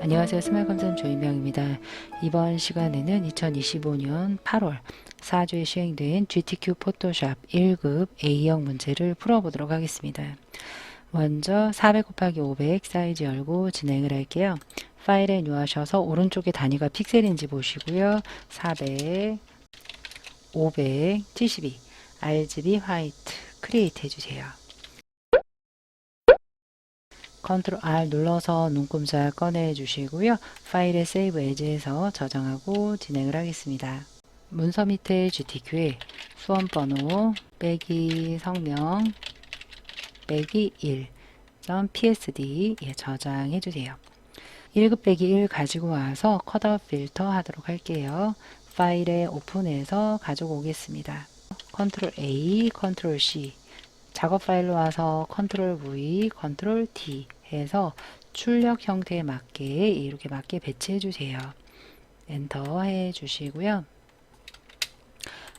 안녕하세요. 스마일컴쌤 조인명입니다. 이번 시간에는 2025년 8월 4주에 시행된 GTQ 포토샵 1급 A형 문제를 풀어보도록 하겠습니다. 먼저 400 곱하기 500 사이즈 열고 진행을 할게요. 파일에 누하셔서 오른쪽에 단위가 픽셀인지 보시고요. 400, 500, 72, RGB 화이트 크리에이트 해주세요. 컨트롤 R 눌러서 눈금자 꺼내 주시고요. 파일에 세이브 에즈해서 저장하고 진행을 하겠습니다. 문서 밑에 GTQ에 수험번호 빼기 성명 빼기 1.psd 저장해 주세요. 1급 빼기 1 가지고 와서 컷아웃 필터 하도록 할게요. 파일에 오픈해서 가지고 오겠습니다. 컨트롤 A, 컨트롤 C 작업 파일로 와서 컨트롤 V, 컨트롤 T 해서 출력 형태에 맞게 이렇게 맞게 배치해 주세요. 엔터 해 주시고요.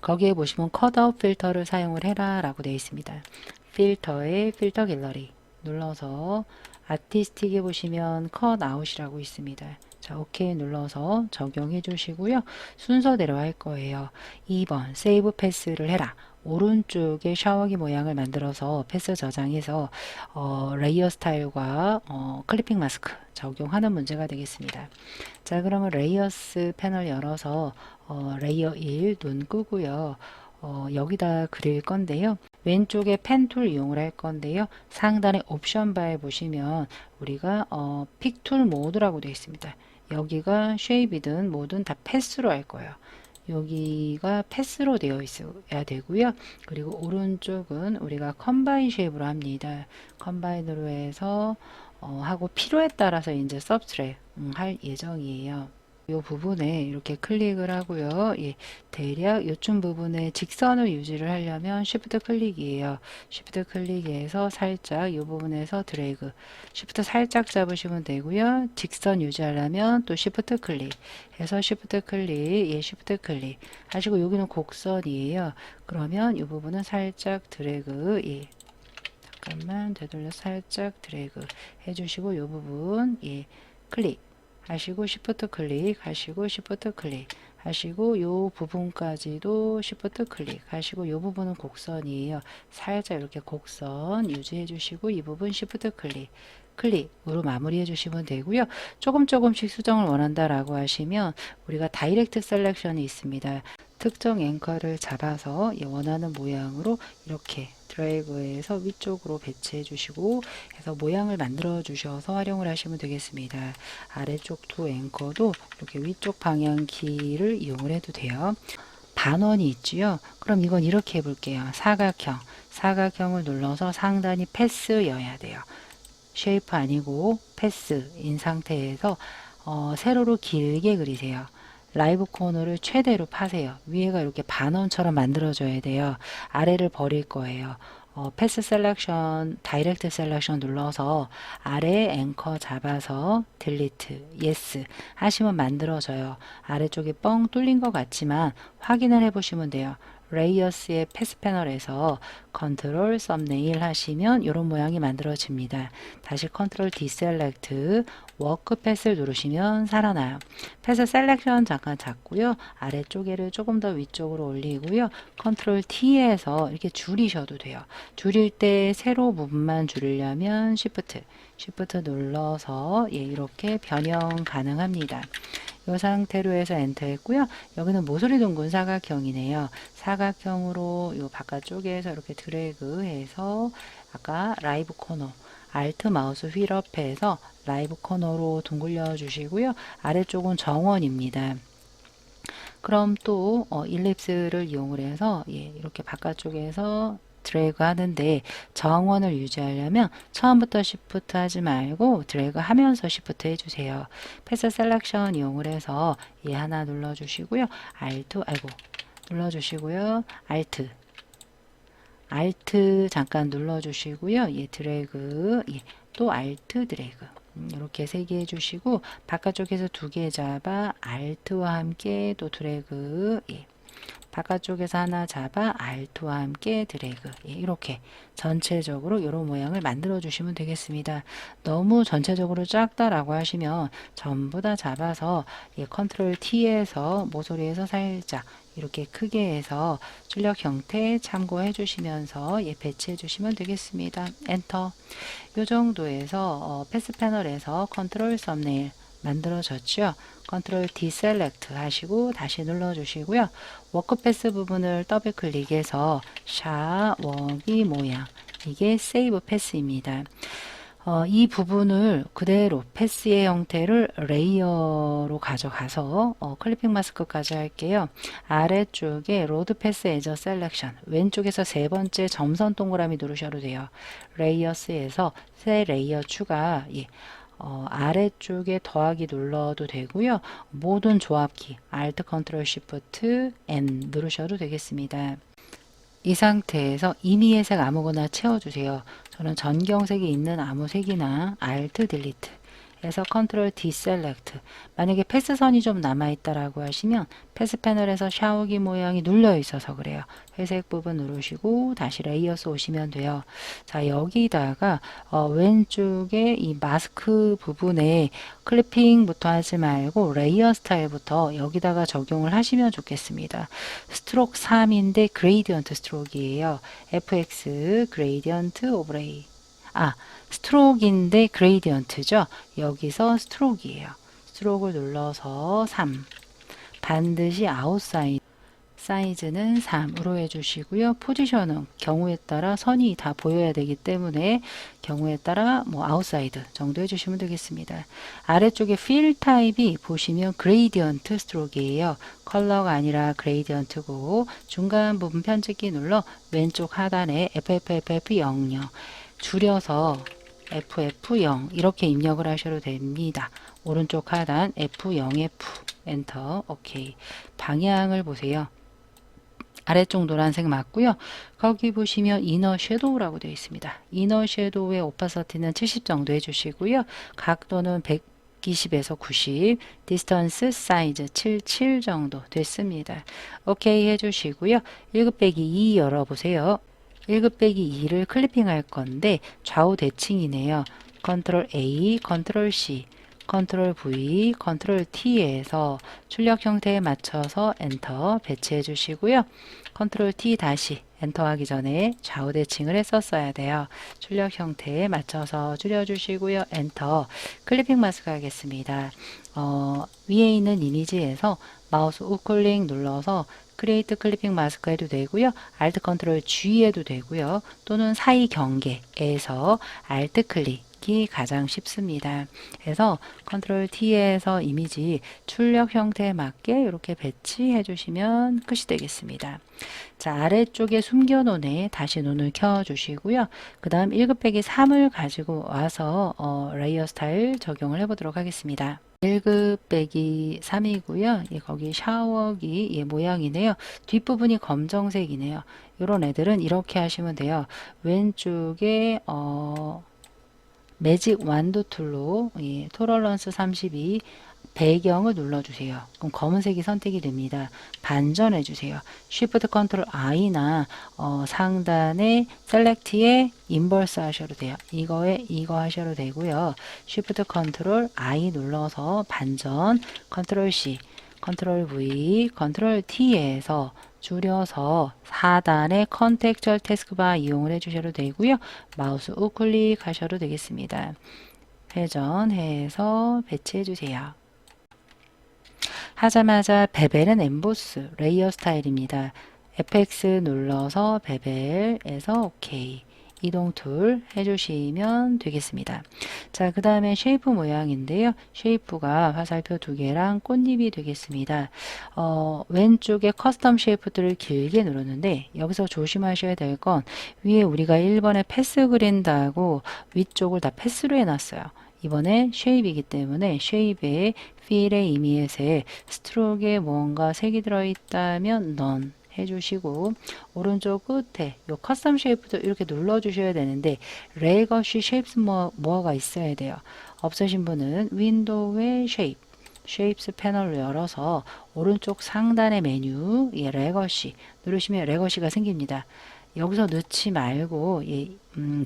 거기에 보시면 컷아웃 필터를 사용을 해라 라고 되어 있습니다. 필터에 필터 갤러리 눌러서 아티스틱에 보시면 컷아웃이라고 있습니다. 자, 오케이 눌러서 적용해 주시고요. 순서대로 할 거예요. 2번 세이브 패스를 해라. 오른쪽에 샤워기 모양을 만들어서 패스 저장해서 레이어 스타일과 클리핑 마스크 적용하는 문제가 되겠습니다. 자, 그러면 레이어스 패널 열어서 레이어 1 눈 끄고요. 여기다 그릴 건데요. 왼쪽에 펜 툴 이용을 할 건데요. 상단에 옵션 바에 보시면 우리가 픽 툴 모드라고 되어 있습니다. 여기가 쉐입이든 뭐든 다 패스로 할 거예요. 여기가 패스로 되어 있어야 되고요. 그리고 오른쪽은 우리가 컴바인 쉐입으로 합니다. 컴바인으로 해서 하고 필요에 따라서 이제 서브트랙 할 예정이에요. 이 부분에 이렇게 클릭을 하고요. 예, 대략 요쯤 부분에 직선을 유지를 하려면 Shift 클릭이에요. Shift 클릭해서 살짝 이 부분에서 드래그 Shift 살짝 잡으시면 되고요. 직선 유지하려면 또 Shift 클릭 해서 Shift 클릭, 예, Shift 클릭 하시고 여기는 곡선이에요. 그러면 이 부분은 살짝 드래그, 예, 잠깐만 되돌려 살짝 드래그 해주시고 이 부분, 예, 클릭 하시고 Shift 클릭 하시고 Shift 클릭 하시고 요 부분까지도 Shift 클릭 하시고 요 부분은 곡선이에요. 살짝 이렇게 곡선 유지해 주시고 이 부분 Shift 클릭으로 마무리해 주시면 되고요. 조금씩 수정을 원한다라고 하시면 우리가 다이렉트 셀렉션이 있습니다. 특정 앵커를 잡아서 원하는 모양으로 이렇게 드래그해서 위쪽으로 배치해 주시고 해서 모양을 만들어 주셔서 활용을 하시면 되겠습니다. 아래쪽 두 앵커도 이렇게 위쪽 방향 키를 이용을 해도 돼요. 반원이 있지요. 그럼 이건 이렇게 해볼게요. 사각형을 눌러서 상단이 패스여야 돼요. 쉐이프 아니고 패스인 상태에서 세로로 길게 그리세요. 라이브 코너를 최대로 파세요. 위에가 이렇게 반원처럼 만들어져야 돼요. 아래를 버릴 거예요. 패스 셀렉션, 다이렉트 셀렉션 눌러서 아래 앵커 잡아서 딜리트, 예스 하시면 만들어져요. 아래쪽이 뻥 뚫린 것 같지만 확인을 해보시면 돼요. 레이어스의 패스 패널에서 컨트롤 썸네일 하시면 이런 모양이 만들어집니다. 다시 컨트롤 디셀렉트 워크 패스를 누르시면 살아나요. 패스 셀렉션 잠깐 잡고요. 아래쪽에를 조금 더 위쪽으로 올리고요. 컨트롤 T에서 이렇게 줄이셔도 돼요. 줄일 때 세로 부분만 줄이려면 Shift 눌러서 예, 이렇게 변형 가능합니다. 이 상태로 해서 엔터 했고요. 여기는 모서리 둥근 사각형이네요. 사각형으로 요 바깥쪽에서 이렇게 드래그 해서 아까 라이브 코너 알트 마우스 휠업해서 라이브 코너로 둥글려 주시고요. 아래쪽은 정원입니다. 그럼 또 일립스를 이용을 해서 예, 이렇게 바깥쪽에서 드래그 하는데 정원을 유지하려면 처음부터 Shift 하지 말고 드래그 하면서 Shift 해주세요. 패스 셀렉션 이용을 해서 예, 하나 눌러주시고요. 눌러주시고요. Alt 잠깐 눌러주시고요. 예, 드래그, 예, 또 Alt 드래그. 이렇게 3개 해주시고 바깥쪽에서 2개 잡아 Alt와 함께 또 드래그, 예, 바깥쪽에서 하나 잡아 Alt와 함께 드래그. 예, 이렇게 전체적으로 이런 모양을 만들어 주시면 되겠습니다. 너무 전체적으로 작다라고 하시면 전부 다 잡아서 예, 컨트롤 T에서 모서리에서 살짝 이렇게 크게 해서 출력 형태 참고해 주시면서 예, 배치해 주시면 되겠습니다. 엔터. 이 정도에서 패스 패널에서 컨트롤 썸네일 만들어졌죠. 컨트롤 디셀렉트 하시고 다시 눌러 주시고요. 워크패스 부분을 더블 클릭해서 샤워기 모양, 이게 세이브 패스입니다. 이 부분을 그대로 패스의 형태를 레이어로 가져가서 클리핑 마스크까지 할게요. 아래쪽에 로드 패스 에저 셀렉션, 왼쪽에서 세 번째 점선 동그라미 누르셔도 돼요. 레이어스에서 새 레이어 추가, 예. 아래쪽에 더하기 눌러도 되고요. 모든 조합키 Alt Ctrl Shift N 누르셔도 되겠습니다. 이 상태에서 임의의 색 아무거나 채워주세요. 저는 전경색이 있는 아무 색이나 Alt Delete 해서 컨트롤 디셀렉트. 만약에 패스선이 좀 남아있다라고 하시면 패스 패널에서 샤워기 모양이 눌려 있어서 그래요. 회색 부분 누르시고 다시 레이어스 오시면 돼요. 자, 여기다가 왼쪽에 이 마스크 부분에 클리핑부터 하지 말고 레이어 스타일부터 여기다가 적용을 하시면 좋겠습니다. 스트로크 3인데 그레이디언트 스트로크이에요. FX 그레이디언트 오브레이. 스트로크인데 그레이디언트죠. 여기서 스트로크이에요. 스트로크를 눌러서 3. 반드시 아웃사이드 사이즈는 3으로 해주시고요. 포지션은 경우에 따라 선이 다 보여야 되기 때문에 경우에 따라 뭐 아웃사이드 정도 해주시면 되겠습니다. 아래쪽에 필 타입이 보시면 그레이디언트 스트로크이에요. 컬러가 아니라 그레이디언트고 중간 부분 편집키 눌러 왼쪽 하단에 FFFF00 줄여서 FF0 이렇게 입력을 하셔도 됩니다. 오른쪽 하단 F0F 엔터. 오케이. 방향을 보세요. 아래쪽 노란색 맞고요. 거기 보시면 이너 섀도우라고 되어 있습니다. 이너 섀도우의 오파서티는 70 정도 해주시고요. 각도는 120에서 90, 디스턴스 사이즈 77 정도 됐습니다. 오케이 해주시고요. 1/2 열어보세요. 1/2를 클리핑 할 건데 좌우 대칭이네요. 컨트롤 A, 컨트롤 C, 컨트롤 V, 컨트롤 T에서 출력 형태에 맞춰서 엔터 배치해 주시고요. 컨트롤 T 다시 엔터 하기 전에 좌우 대칭을 했었어야 돼요. 출력 형태에 맞춰서 줄여주시고요. 엔터. 클리핑 마스크 하겠습니다. 위에 있는 이미지에서 마우스 우클릭 눌러서 크리에이트 클리핑 마스크 해도 되고요. Alt 컨트롤 G 해도 되고요. 또는 사이 경계에서 Alt 클릭이 가장 쉽습니다. 그래서 컨트롤 T에서 이미지 출력 형태에 맞게 이렇게 배치해 주시면 끝이 되겠습니다. 자, 아래쪽에 숨겨놓은 다시 눈을 켜 주시고요. 그 다음 1/3을 가지고 와서 레이어 스타일 적용을 해 보도록 하겠습니다. 1/3이고요. 예, 거기 샤워기 예, 모양이네요. 뒷부분이 검정색이네요. 이런 애들은 이렇게 하시면 돼요. 왼쪽에 매직 완도 툴로 예, 토러런스 32 배경을 눌러주세요. 그럼 검은색이 선택이 됩니다. 반전해 주세요. Shift Ctrl I나 상단에 셀렉트에 인버스 하셔도 돼요. 이거에 이거 하셔도 되고요. Shift Ctrl I 눌러서 반전, Ctrl C, Ctrl V, Ctrl T에서 줄여서 하단에 컨텍스츄얼 태스크바 이용을 해주셔도 되고요. 마우스 우클릭 하셔도 되겠습니다. 회전해서 배치해 주세요. 하자마자 베벨은 엠보스 레이어 스타일입니다. FX 눌러서 베벨에서 OK 이동 툴 해주시면 되겠습니다. 자, 그 다음에 쉐이프 모양인데요. 쉐이프가 화살표 2개랑 꽃잎이 되겠습니다. 왼쪽에 커스텀 쉐이프들을 길게 누르는데 여기서 조심하셔야 될 건 위에 우리가 1번에 패스 그린다고 위쪽을 다 패스로 해놨어요. 이번에 쉐입이기 때문에 쉐입에 필의 이미에서 스트로크에 뭔가 색이 들어있다면 넌 해주시고 오른쪽 끝에 요 커스텀 쉐이프도 이렇게 눌러주셔야 되는데 레거시 쉐입스 모어가 있어야 돼요. 없으신 분은 윈도우의 쉐입 쉐입스 패널을 열어서 오른쪽 상단의 메뉴 레거시 누르시면 레거시가 생깁니다. 여기서 넣지 말고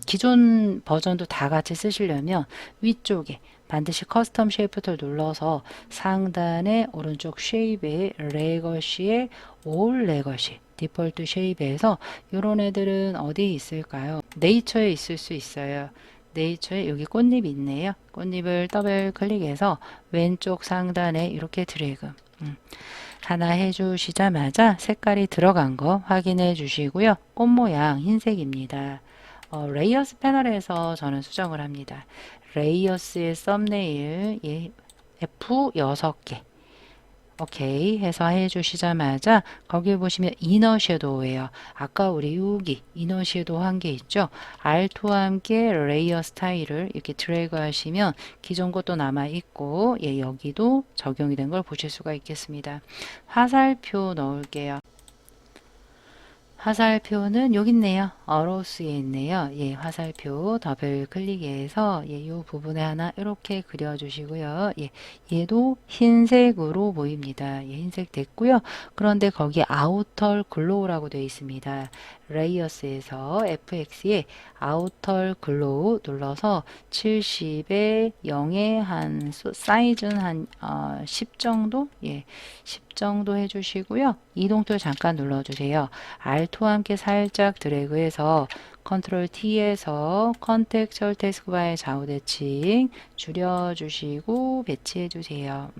기존 버전도 다 같이 쓰시려면 위쪽에 반드시 커스텀 쉐이프를 눌러서 상단의 오른쪽 쉐입에 레거시에 올 레거시 디폴트 쉐입에서 이런 애들은 어디에 있을까요? 네이처에 있을 수 있어요. 네이처에 여기 꽃잎이 있네요. 꽃잎을 더블 클릭해서 왼쪽 상단에 이렇게 드래그 하나 해주시자마자 색깔이 들어간 거 확인해 주시고요. 꽃 모양 흰색입니다. 레이어스 패널에서 저는 수정을 합니다. 레이어스의 썸네일 F 6개 오케이 해서 해주시자마자 거기 보시면 이너 섀도우예요. 아까 우리 여기 이너 섀도우 한 개 있죠. R토와 함께 레이어 스타일을 이렇게 드래그 하시면 기존 것도 남아 있고 여기도 적용이 된 걸 보실 수가 있겠습니다. 화살표 넣을게요. 화살표는 여기 있네요. 어로스에 있네요. 화살표 더블 클릭해서 이 부분에 하나 이렇게 그려주시고요. 얘도 흰색으로 보입니다. 흰색 됐고요. 그런데 거기 아우터 글로우라고 되어 있습니다. 레이어스에서 FX에 아우터 글로우 눌러서 70에 0에 한 사이즈는 한 10 정도? 10 정도 해주시고요. 이동툴 잠깐 눌러주세요. R토와 함께 살짝 드래그해서 컨트롤 T에서 컨텍스처 태스크바의 좌우 대칭 줄여주시고 배치해주세요.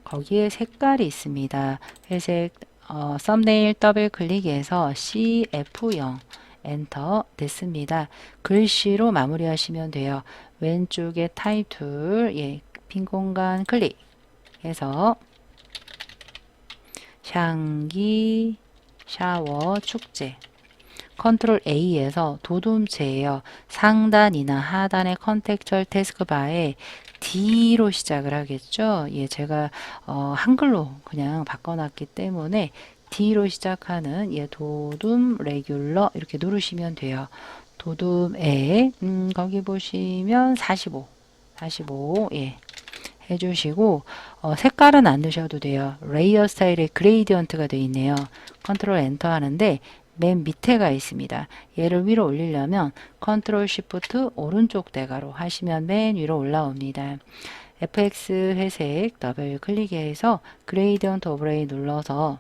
거기에 색깔이 있습니다. 회색 썸네일 더블 클릭해서 CF0 엔터 됐습니다. 글씨로 마무리하시면 돼요. 왼쪽에 타입 툴 빈 공간 클릭해서 향기 샤워 축제 컨트롤 A에서 도둠체예요. 상단이나 하단의 컨텍스처 태스크바에 D로 시작을 하겠죠. 제가 한글로 그냥 바꿔놨기 때문에 D로 시작하는 도둠 레귤러 이렇게 누르시면 돼요. 도둠에 거기 보시면 45 해주시고 색깔은 안 넣으셔도 돼요. 레이어 스타일의 그레이디언트가 되어 있네요. 컨트롤 엔터 하는데 맨 밑에가 있습니다. 얘를 위로 올리려면 컨트롤 시프트 오른쪽 대가로 하시면 맨 위로 올라옵니다. FX 회색 더블 클릭해서 그레이디언트 오버레이 눌러서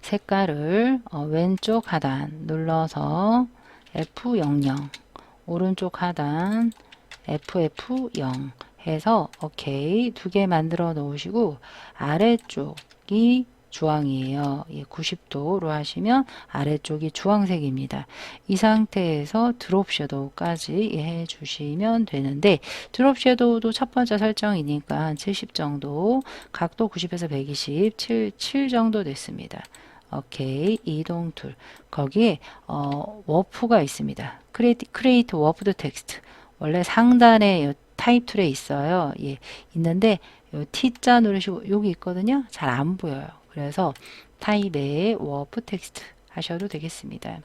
색깔을 왼쪽 하단 눌러서 F00 오른쪽 하단 FF0 해서 오케이 2개 만들어 놓으시고 아래쪽이 주황이에요. 90도로 하시면 아래쪽이 주황색입니다. 이 상태에서 드롭 섀도우까지 해주시면 되는데 드롭 섀도우도 첫 번째 설정이니까 70 정도 각도 90에서 120 7 정도 됐습니다. 오케이 이동 툴 거기에 워프가 있습니다. 크리에이트 워프드 텍스트 원래 상단에 타입 툴에 있어요. 있는데 요 T자 누르시고 여기 있거든요. 잘 안 보여요. 그래서 타입에 워프 텍스트 하셔도 되겠습니다.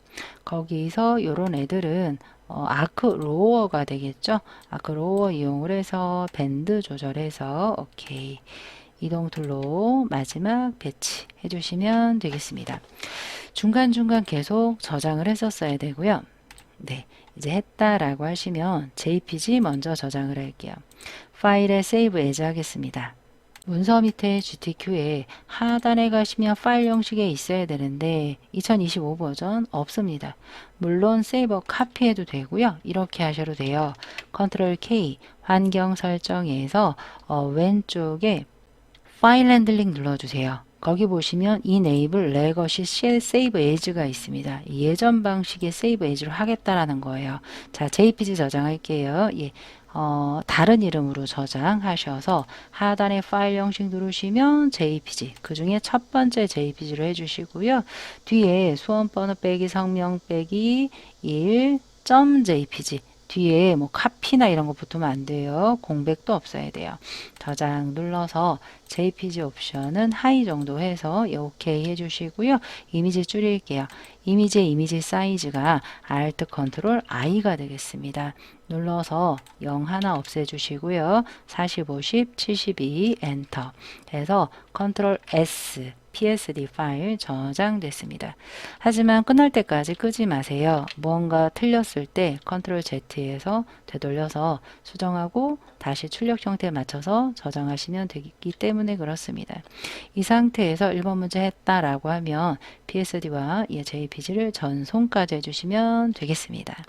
거기서 요런 애들은 아크 로어가 되겠죠. 아크 로어 이용을 해서 밴드 조절해서 오케이 이동 툴로 마지막 배치 해주시면 되겠습니다. 중간중간 계속 저장을 했었어야 되고요. 네, 이제 했다라고 하시면 JPG 먼저 저장을 할게요. 파일에 세이브 에즈 하겠습니다. 문서 밑에 GTQ에 하단에 가시면 파일 형식에 있어야 되는데 2025 버전 없습니다. 물론 세이버 카피해도 되고요. 이렇게 하셔도 돼요. 컨트롤 K 환경 설정에서 왼쪽에 파일 핸들링 눌러주세요. 거기 보시면 enable legacy save as가 있습니다. 예전 방식의 save as로 하겠다라는 거예요. 자, JPG 저장할게요. 다른 이름으로 저장하셔서 하단에 파일 형식 누르시면 JPG, 그 중에 첫 번째 JPG로 해주시고요. 뒤에 수험번호 빼기 성명 빼기 1.jpg 뒤에 뭐 카피나 이런 거 붙으면 안 돼요. 공백도 없어야 돼요. 저장 눌러서 JPG 옵션은 하이 정도 해서 오케이 해주시고요. 이미지 줄일게요. 이미지 사이즈가 Alt 컨트롤 I가 되겠습니다. 눌러서 0 하나 없애주시고요. 40, 50, 72 엔터 해서 컨트롤 S PSD 파일 저장됐습니다. 하지만 끝날 때까지 끄지 마세요. 무언가 틀렸을 때 컨트롤 Z에서 되돌려서 수정하고 다시 출력 형태에 맞춰서 저장하시면 되기 때문에 그렇습니다. 이 상태에서 1번 문제 했다라고 하면 PSD와 JPG를 전송까지 해주시면 되겠습니다.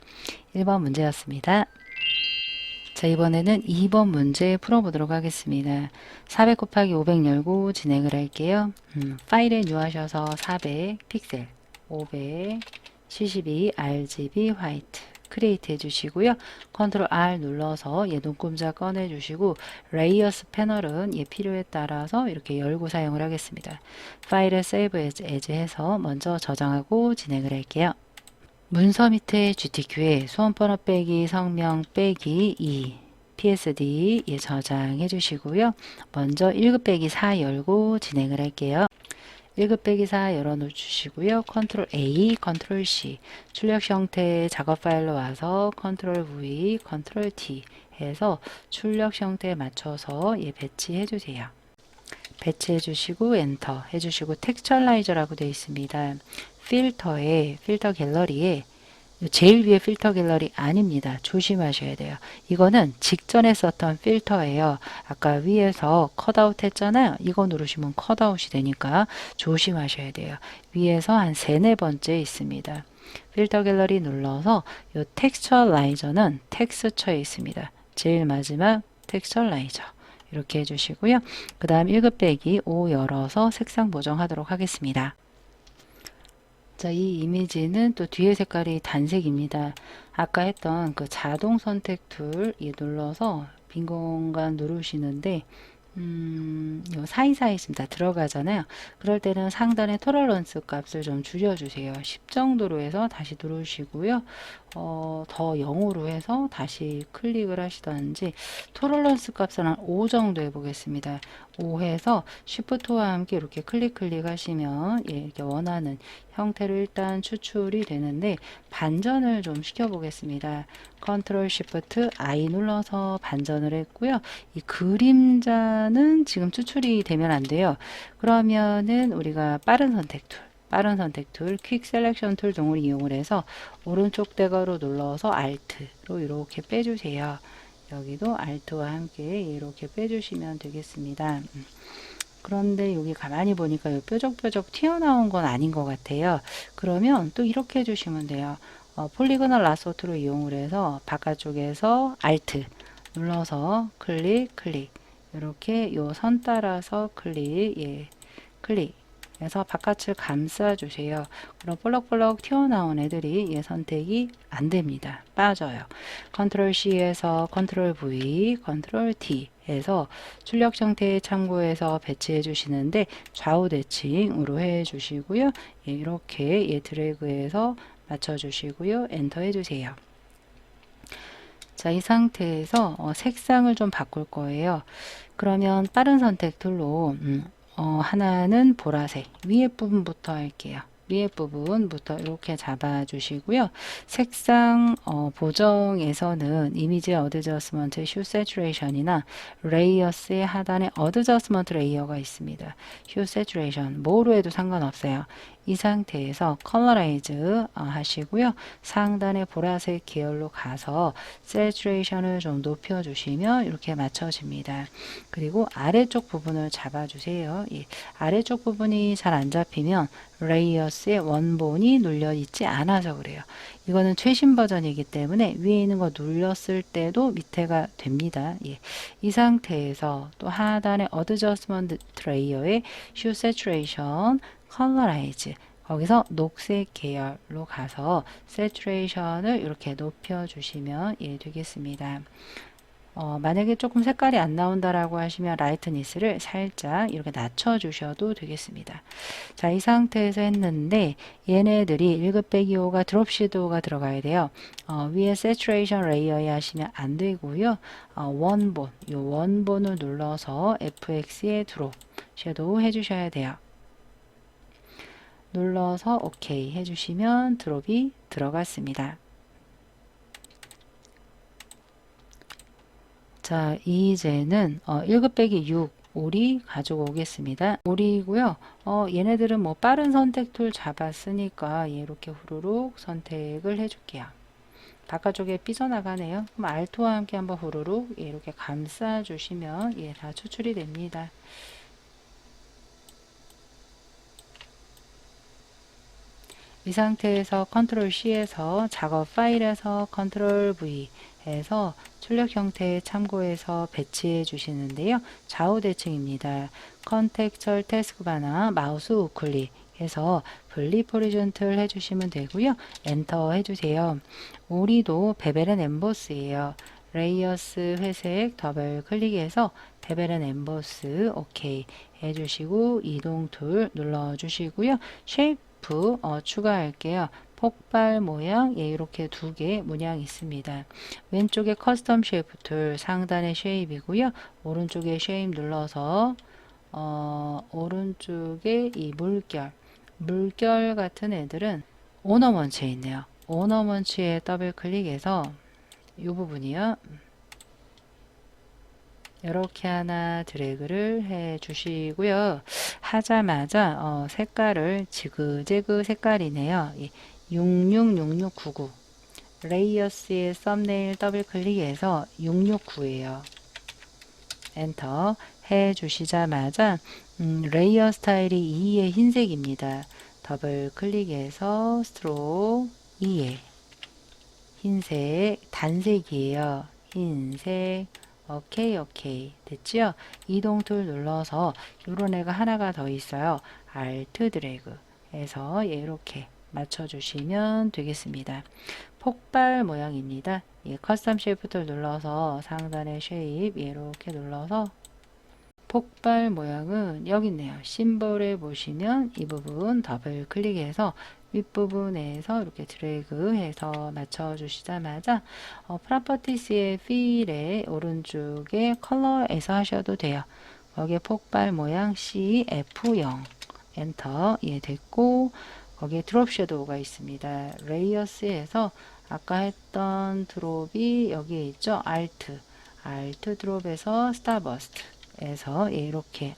1번 문제였습니다. 자, 이번에는 2번 문제 풀어보도록 하겠습니다. 400 곱하기 500 열고 진행을 할게요. 파일에 뉴하셔서 400 픽셀 572 RGB 화이트 크리에이트 해주시고요. 컨트롤 R 눌러서 얘 눈금자 꺼내주시고 레이어스 패널은 얘 필요에 따라서 이렇게 열고 사용을 하겠습니다. 파일을 세이브 에즈 해서 먼저 저장하고 진행을 할게요. 문서 밑에 GTQ에 수험번호 빼기 성명 빼기 2 PSD 저장해 주시고요. 먼저 1급 빼기 4 열고 진행을 할게요. 1급 빼기 4 열어놓으시고요. 컨트롤 A, 컨트롤 C 출력 형태 작업 파일로 와서 컨트롤 V, 컨트롤 T 해서 출력 형태에 맞춰서 배치해 주세요. 배치해 주시고 엔터 해주시고 텍스처라이저라고 되어 있습니다. 필터 갤러리에 제일 위에 필터 갤러리 아닙니다. 조심하셔야 돼요. 이거는 직전에 썼던 필터예요. 아까 위에서 컷아웃 했잖아요. 이거 누르시면 컷아웃이 되니까 조심하셔야 돼요. 위에서 한 3, 4번째 있습니다. 필터 갤러리 눌러서 이 텍스처라이저는 텍스처에 있습니다. 제일 마지막 텍스처라이저 이렇게 해주시고요. 그 다음 1급 빼기 5 열어서 색상 보정하도록 하겠습니다. 자, 이 이미지는 또 뒤에 색깔이 단색입니다. 아까 했던 그 자동 선택 툴 눌러서 빈 공간 누르시는데 요 사이사이 지금 다 들어가잖아요. 그럴 때는 상단의 토러런스 값을 좀 줄여주세요. 10 정도로 해서 다시 누르시고요. 더 0으로 해서 다시 클릭을 하시던지 토러런스 값은 한 5 정도 해보겠습니다. 5 해서 쉬프트와 함께 이렇게 클릭 하시면 이렇게 원하는 형태로 일단 추출이 되는데 반전을 좀 시켜보겠습니다. 컨트롤 쉬프트 I 눌러서 반전을 했고요. 이 그림자는 지금 추출이 되면 안 돼요. 그러면은 우리가 빠른 선택 툴, 퀵 셀렉션 툴 등을 이용을 해서 오른쪽 대괄호 눌러서 Alt로 이렇게 빼주세요. 여기도 Alt와 함께 이렇게 빼주시면 되겠습니다. 그런데 여기 가만히 보니까 요 뾰족뾰족 튀어나온 건 아닌 것 같아요. 그러면 또 이렇게 해주시면 돼요. 폴리고널 라소트로 이용을 해서 바깥쪽에서 Alt 눌러서 클릭 이렇게 요 선 따라서 클릭 그래서 바깥을 감싸 주세요. 그럼 볼록볼록 튀어나온 애들이 선택이 안 됩니다. 빠져요. 컨트롤 C에서 컨트롤 V, 컨트롤 T 해서 출력 형태에 참고해서 배치해 주시는데 좌우 대칭으로 해 주시고요. 이렇게 드래그해서 맞춰 주시고요. 엔터 해 주세요. 자, 이 상태에서 색상을 좀 바꿀 거예요. 그러면 빠른 선택 툴로 하나는 보라색 위에 부분부터 할게요. 위에 부분부터 이렇게 잡아 주시고요. 색상 보정에서는 이미지 어드저스먼트 휴 세츄레이션이나 레이어스의 하단에 어드저스먼트 레이어가 있습니다. 휴 세츄레이션 뭐로 해도 상관없어요. 이 상태에서 컬러라이즈 하시고요. 상단의 보라색 계열로 가서 세츄레이션을 좀 높여주시면 이렇게 맞춰집니다. 그리고 아래쪽 부분을 잡아주세요. 아래쪽 부분이 잘 안 잡히면 레이어스의 원본이 눌려 있지 않아서 그래요. 이거는 최신 버전이기 때문에 위에 있는 거 눌렸을 때도 밑에가 됩니다. 이 상태에서 또 하단의 어드저스먼트 레이어의 휴 세츄레이션 컬러라이즈 거기서 녹색 계열로 가서 세츄레이션을 이렇게 높여주시면 되겠습니다. 만약에 조금 색깔이 안 나온다라고 하시면 라이트니스를 살짝 이렇게 낮춰주셔도 되겠습니다. 자, 이 상태에서 했는데 얘네들이 1급 빼기 5가 드롭 섀도우가 들어가야 돼요. 위에 세츄레이션 레이어에 하시면 안 되고요. 원본을 눌러서 FX에 드롭 섀도우 해주셔야 돼요. 눌러서 OK 해주시면 드롭이 들어갔습니다. 자, 이제는 1급 빼기 6 오리 가지고 오겠습니다. 오리고요. 얘네들은 뭐 빠른 선택 툴 잡았으니까 이렇게 후루룩 선택을 해줄게요. 바깥쪽에 삐져나가네요. 그럼 알토와 함께 한번 후루룩 이렇게 감싸주시면 다 추출이 됩니다. 이 상태에서 컨트롤 C에서 작업 파일에서 컨트롤 V 해서 출력 형태 참고해서 배치해 주시는데요. 좌우 대칭입니다. 컨텍스처 태스크바나 마우스 우클릭 해서 블립 호리존틀 해주시면 되고요. 엔터 해주세요. 오리도 베벨 앤 엠보스예요. 레이어스 회색 더블 클릭해서 베벨 앤 엠보스 오케이 해주시고 이동 툴 눌러주시고요. 쉐이프 추가할게요. 폭발 모양 이렇게 두 개 문양 있습니다. 왼쪽에 커스텀 쉐이프 툴 상단에 쉐입이고요. 오른쪽에 쉐입 눌러서 오른쪽에 이 물결 같은 애들은 오너먼치에 있네요. 오너먼치에 더블 클릭해서 이 부분이요. 이렇게 하나 드래그를 해 주시고요. 하자마자 색깔을 지그재그 색깔이네요. 666699 레이어스의 썸네일 더블 클릭해서 669예요. 엔터 해 주시자마자 레이어 스타일이 2의 흰색입니다. 더블 클릭해서 스트로크 2의 흰색 단색이에요. 흰색 오케이 오케이 됐죠? 이동 툴 눌러서 요런 애가 하나가 더 있어요. 알트 드래그 해서 이렇게 맞춰주시면 되겠습니다. 폭발 모양입니다. 커스텀 쉐이프 툴 눌러서 상단의 쉐입 이렇게 눌러서 폭발 모양은 여기 있네요. 심볼에 보시면 이 부분 더블 클릭해서 윗부분에서 이렇게 드래그 해서 맞춰 주시자마자 프로퍼티스의 필의 오른쪽에 컬러에서 하셔도 돼요. 거기에 폭발 모양 CF0 엔터 됐고 거기에 드롭 섀도우가 있습니다. 레이어스에서 아까 했던 드롭이 여기에 있죠. 알트 드롭에서 스타버스트 에서 이렇게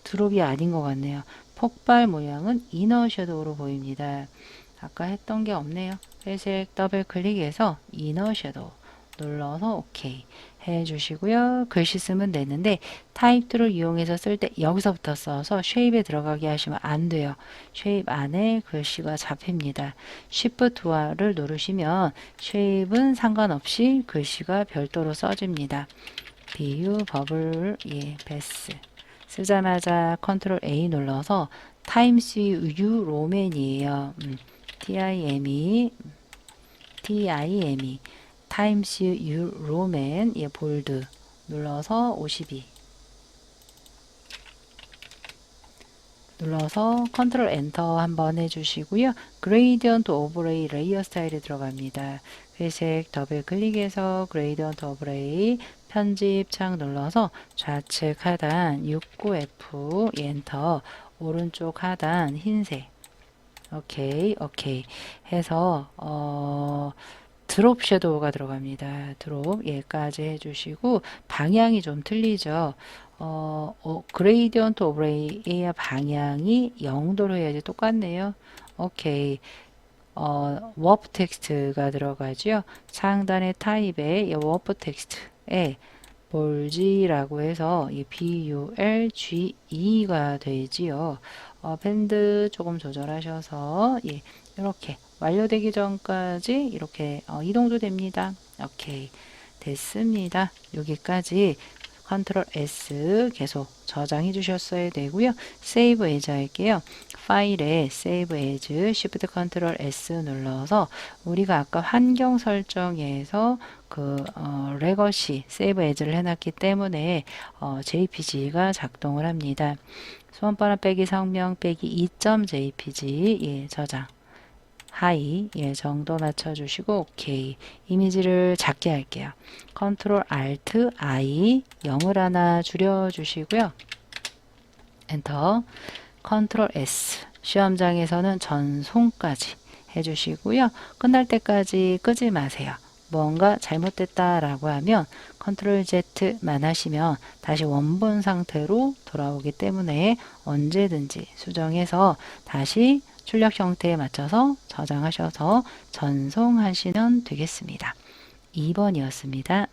드롭이 아닌 것 같네요. 폭발 모양은 이너 섀도우로 보입니다. 아까 했던 게 없네요. 회색 더블 클릭해서 이너 섀도우 눌러서 OK 해주시고요. 글씨 쓰면 되는데 타입 툴을 이용해서 쓸 때 여기서부터 써서 쉐입에 들어가게 하시면 안 돼요. 쉐입 안에 글씨가 잡힙니다. Shift와를 누르시면 쉐입은 상관없이 글씨가 별도로 써집니다. 비유 버블 베스 쓰자마자 컨트롤 A 눌러서 타임스 U 로맨이에요. TIME 타임스 U 로맨 볼드 눌러서 52 눌러서 컨트롤 엔터 한번 해주시고요. 그레이디언트 오버레이 레이어 스타일에 들어갑니다. 회색 더블 클릭해서 그레이디언트 오버레이 편집 창 눌러서 좌측 하단 69F 엔터 오른쪽 하단 흰색 오케이 해서 드롭 섀도우가 들어갑니다. 드롭 얘까지 해주시고 방향이 좀 틀리죠. 그레이디언트 오브레이의 방향이 0도로 해야지 똑같네요. 오케이. 워프 텍스트가 들어가죠. 상단의 타입에 워프 텍스트에 볼지라고 해서 BULGE가 되지요. 밴드 조금 조절하셔서 이렇게 완료되기 전까지 이렇게 이동도 됩니다. 오케이 됐습니다. 여기까지 컨트롤 S 계속 저장해 주셨어야 되고요. 세이브 에즈 할게요. 파일에 세이브 에즈 Shift 컨트롤 S 눌러서 우리가 아까 환경 설정에서 레거시 세이브 에즈를 해놨기 때문에 JPG가 작동을 합니다. 수험바람 빼기 성명 빼기 2.jpg 저장 하이 정도 맞춰주시고 오케이 이미지를 작게 할게요. 컨트롤 알트 I 0을 하나 줄여주시고요. 엔터 컨트롤 S 시험장에서는 전송까지 해주시고요. 끝날 때까지 끄지 마세요. 뭔가 잘못됐다라고 하면 컨트롤 Z만 하시면 다시 원본 상태로 돌아오기 때문에 언제든지 수정해서 다시 출력 형태에 맞춰서 저장하셔서 전송하시면 되겠습니다. 2번이었습니다.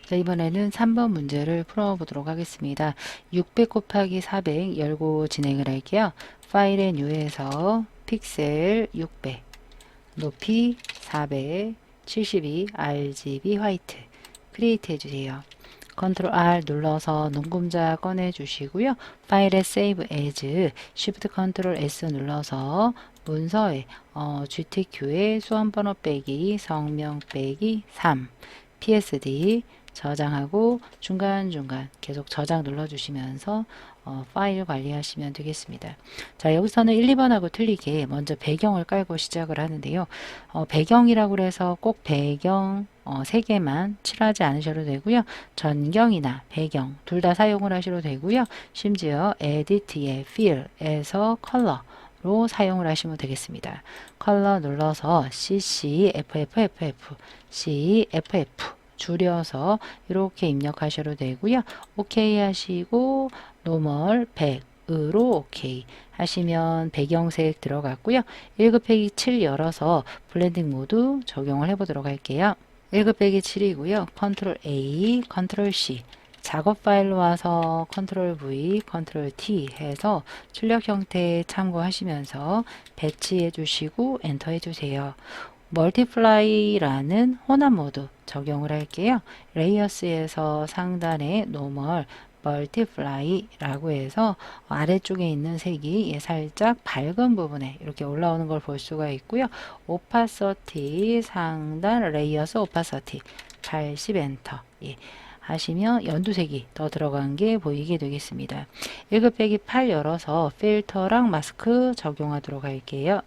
자, 이번에는 3번 문제를 풀어보도록 하겠습니다. 600 곱하기 400 열고 진행을 할게요. 파일의 뉴에서 픽셀 600, 높이 400, 72, RGB 화이트 크리에이트 해주세요. 컨트롤 R 눌러서 눈금자 꺼내 주시고요. 파일에 Save As, Shift 컨트롤 S 눌러서 문서에 GTQ에 수험번호 빼기 성명 빼기 3 PSD 저장하고 중간중간 계속 저장 눌러주시면서 파일 관리하시면 되겠습니다. 자, 여기서는 1, 2번하고 틀리게 먼저 배경을 깔고 시작을 하는데요. 배경이라고 해서 꼭 배경 3개만 칠하지 않으셔도 되고요. 전경이나 배경 둘 다 사용을 하셔도 되고요. 심지어 에디트의 Fill에서 컬러로 사용을 하시면 되겠습니다. 컬러 눌러서 CC FFFF CFF 줄여서 이렇게 입력하셔도 되고요. OK 하시고 노멀 100으로 OK 하시면 배경색 들어갔고요. 1급 빼기 7 열어서 블렌딩 모드 적용을 해보도록 할게요. 1급 빼기 7이고요. 컨트롤 A, 컨트롤 C 작업 파일로 와서 컨트롤 V, 컨트롤 T 해서 출력 형태 참고하시면서 배치해 주시고 엔터 해주세요. 멀티플라이라는 혼합 모드 적용을 할게요. 레이어스에서 상단에 노멀 멀티플라이라고 해서 아래쪽에 있는 색이 살짝 밝은 부분에 이렇게 올라오는 걸 볼 수가 있고요. 오파서티 상단 레이어스 오파서티 80 엔터 하시면 연두색이 더 들어간 게 보이게 되겠습니다. 1급 빼기 8 열어서 필터랑 마스크 적용하도록 할게요.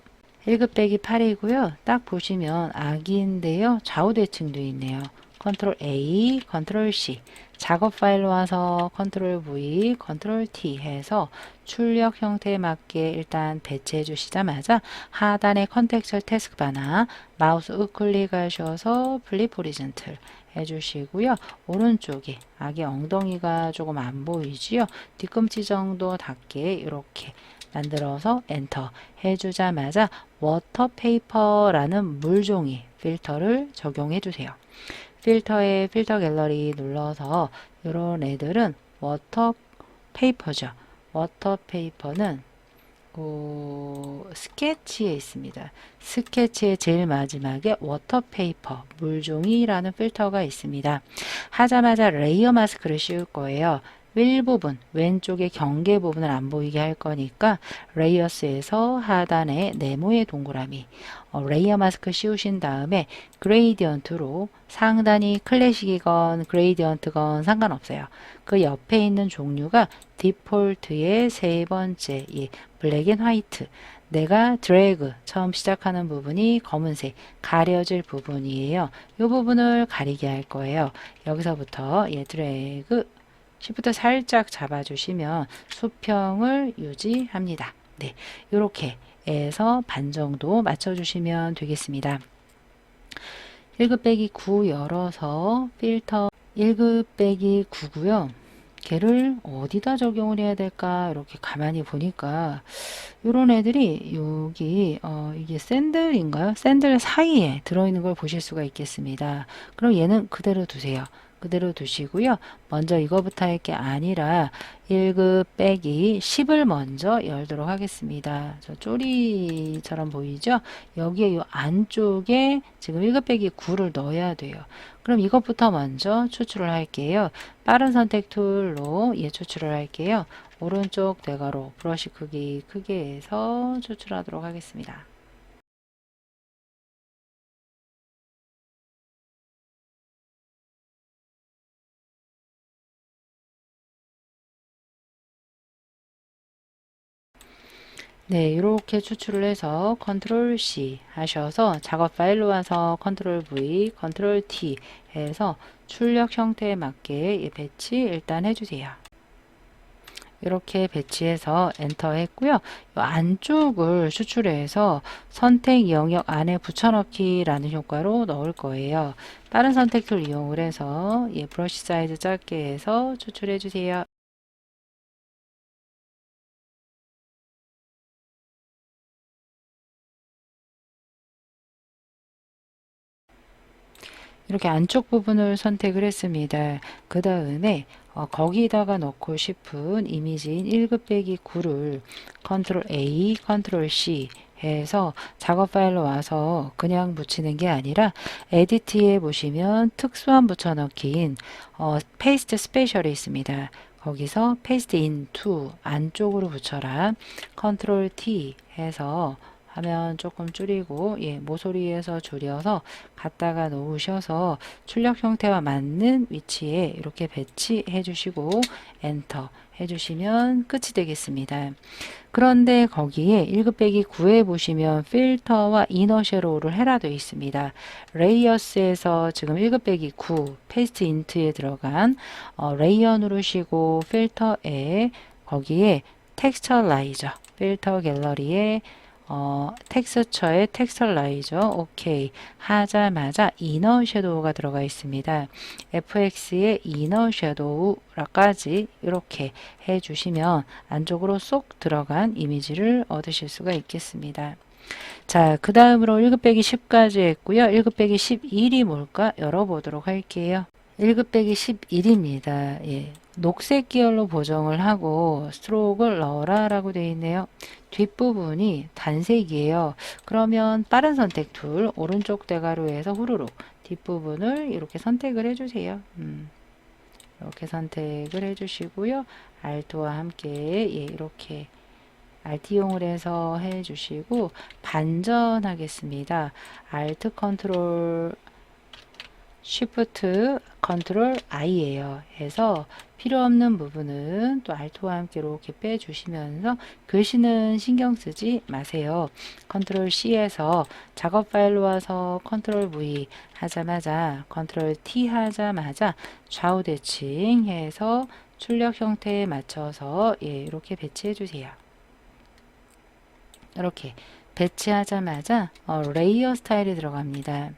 1급 빼기 8이고요. 딱 보시면 악인데요. 좌우 대칭도 있네요. 컨트롤 A, 컨트롤 C 작업 파일로 와서 컨트롤 V, 컨트롤 T 해서 출력 형태에 맞게 일단 배치해 주시자마자 하단에 컨텍스처 태스크바나 마우스 우클릭 하셔서 플립 호리즌틀 해주시고요. 오른쪽에 악의 엉덩이가 조금 안 보이지요. 뒤꿈치 정도 닿게 이렇게 만들어서 엔터 해주자마자 워터페이퍼라는 물종이 필터를 적용해 주세요. 필터에 필터 갤러리 눌러서 이런 애들은 워터페이퍼죠. 워터페이퍼는 스케치에 있습니다. 스케치의 제일 마지막에 워터페이퍼 물종이라는 필터가 있습니다. 하자마자 레이어 마스크를 씌울 거예요. 윌부분 왼쪽에 경계 부분을 안 보이게 할 거니까 레이어스에서 하단에 네모의 동그라미 레이어 마스크 씌우신 다음에 그레이디언트로 상단이 클래식이건 그레이디언트건 상관없어요. 그 옆에 있는 종류가 디폴트의 세 번째 블랙 앤 화이트 내가 드래그 처음 시작하는 부분이 검은색 가려질 부분이에요. 이 부분을 가리게 할 거예요. 여기서부터 드래그 Shift 살짝 잡아주시면 수평을 유지합니다. 네, 이렇게 해서 반 정도 맞춰주시면 되겠습니다. 1급 빼기 9 열어서 필터 1급 빼기 9고요. 걔를 어디다 적용을 해야 될까 이렇게 가만히 보니까 이런 애들이 여기 이게 샌들인가요? 샌들 사이에 들어있는 걸 보실 수가 있겠습니다. 그럼 얘는 그대로 두세요. 그대로 두시고요. 먼저 이거부터 할 게 아니라 1급 빼기 10을 먼저 열도록 하겠습니다. 저 쪼리처럼 보이죠? 여기에 이 안쪽에 지금 1급 빼기 9를 넣어야 돼요. 그럼 이것부터 먼저 추출을 할게요. 빠른 선택 툴로 추출을 할게요. 오른쪽 대괄호 브러쉬 크기 크게 해서 추출하도록 하겠습니다. 네, 이렇게 추출을 해서 컨트롤 C 하셔서 작업 파일로 와서 컨트롤 V, 컨트롤 T 해서 출력 형태에 맞게 배치 일단 해주세요. 이렇게 배치해서 엔터 했고요. 요 안쪽을 추출해서 선택 영역 안에 붙여넣기라는 효과로 넣을 거예요. 다른 선택 툴 이용을 해서 브러쉬 사이즈 작게 해서 추출해 주세요. 이렇게 안쪽 부분을 선택을 했습니다. 그 다음에 거기다가 넣고 싶은 이미지인 1급 빼기 9를 컨트롤 A, 컨트롤 C 해서 작업 파일로 와서 그냥 붙이는 게 아니라 에디트에 보시면 특수한 붙여넣기인 페이스트 스페셜이 있습니다. 거기서 페이스트 인투 안쪽으로 붙여라. 컨트롤 T 해서 하면 조금 줄이고 모서리에서 줄여서 갖다가 놓으셔서 출력 형태와 맞는 위치에 이렇게 배치해 주시고 엔터 해주시면 끝이 되겠습니다. 그런데 거기에 1급 빼기 9에 보시면 필터와 이너 섀도우를 해라 되어 있습니다. 레이어스에서 지금 1급 빼기 9 페이스트 인트에 들어간 레이어 누르시고 필터에 거기에 텍스처라이저 필터 갤러리에 텍스처의 텍스처라이저 오케이 하자마자 이너 섀도우가 들어가 있습니다. FX의 이너 섀도우까지 이렇게 해주시면 안쪽으로 쏙 들어간 이미지를 얻으실 수가 있겠습니다. 자, 그 다음으로 1급 빼기 10까지 했고요. 1급 빼기 11이 뭘까 열어보도록 할게요. 1급 빼기 11입니다. 녹색 계열로 보정을 하고 스트로크를 넣어라 라고 되어 있네요. 뒷부분이 단색이에요. 그러면 빠른 선택 툴 오른쪽 대괄호에서 후루룩 뒷부분을 이렇게 선택을 해주세요. 이렇게 선택을 해주시고요. Alt와 함께 이렇게 Alt 이용을 해서 해주시고 반전하겠습니다. Alt 컨트롤 Shift 컨트롤 I예요. 해서 필요 없는 부분은 또 Alt와 함께 이렇게 빼주시면서 글씨는 신경 쓰지 마세요. 컨트롤 C에서 작업 파일로 와서 컨트롤 V 하자마자 컨트롤 T 하자마자 좌우 대칭 해서 출력 형태에 맞춰서 이렇게 배치해 주세요. 이렇게 배치하자마자 레이어 스타일이 들어갑니다.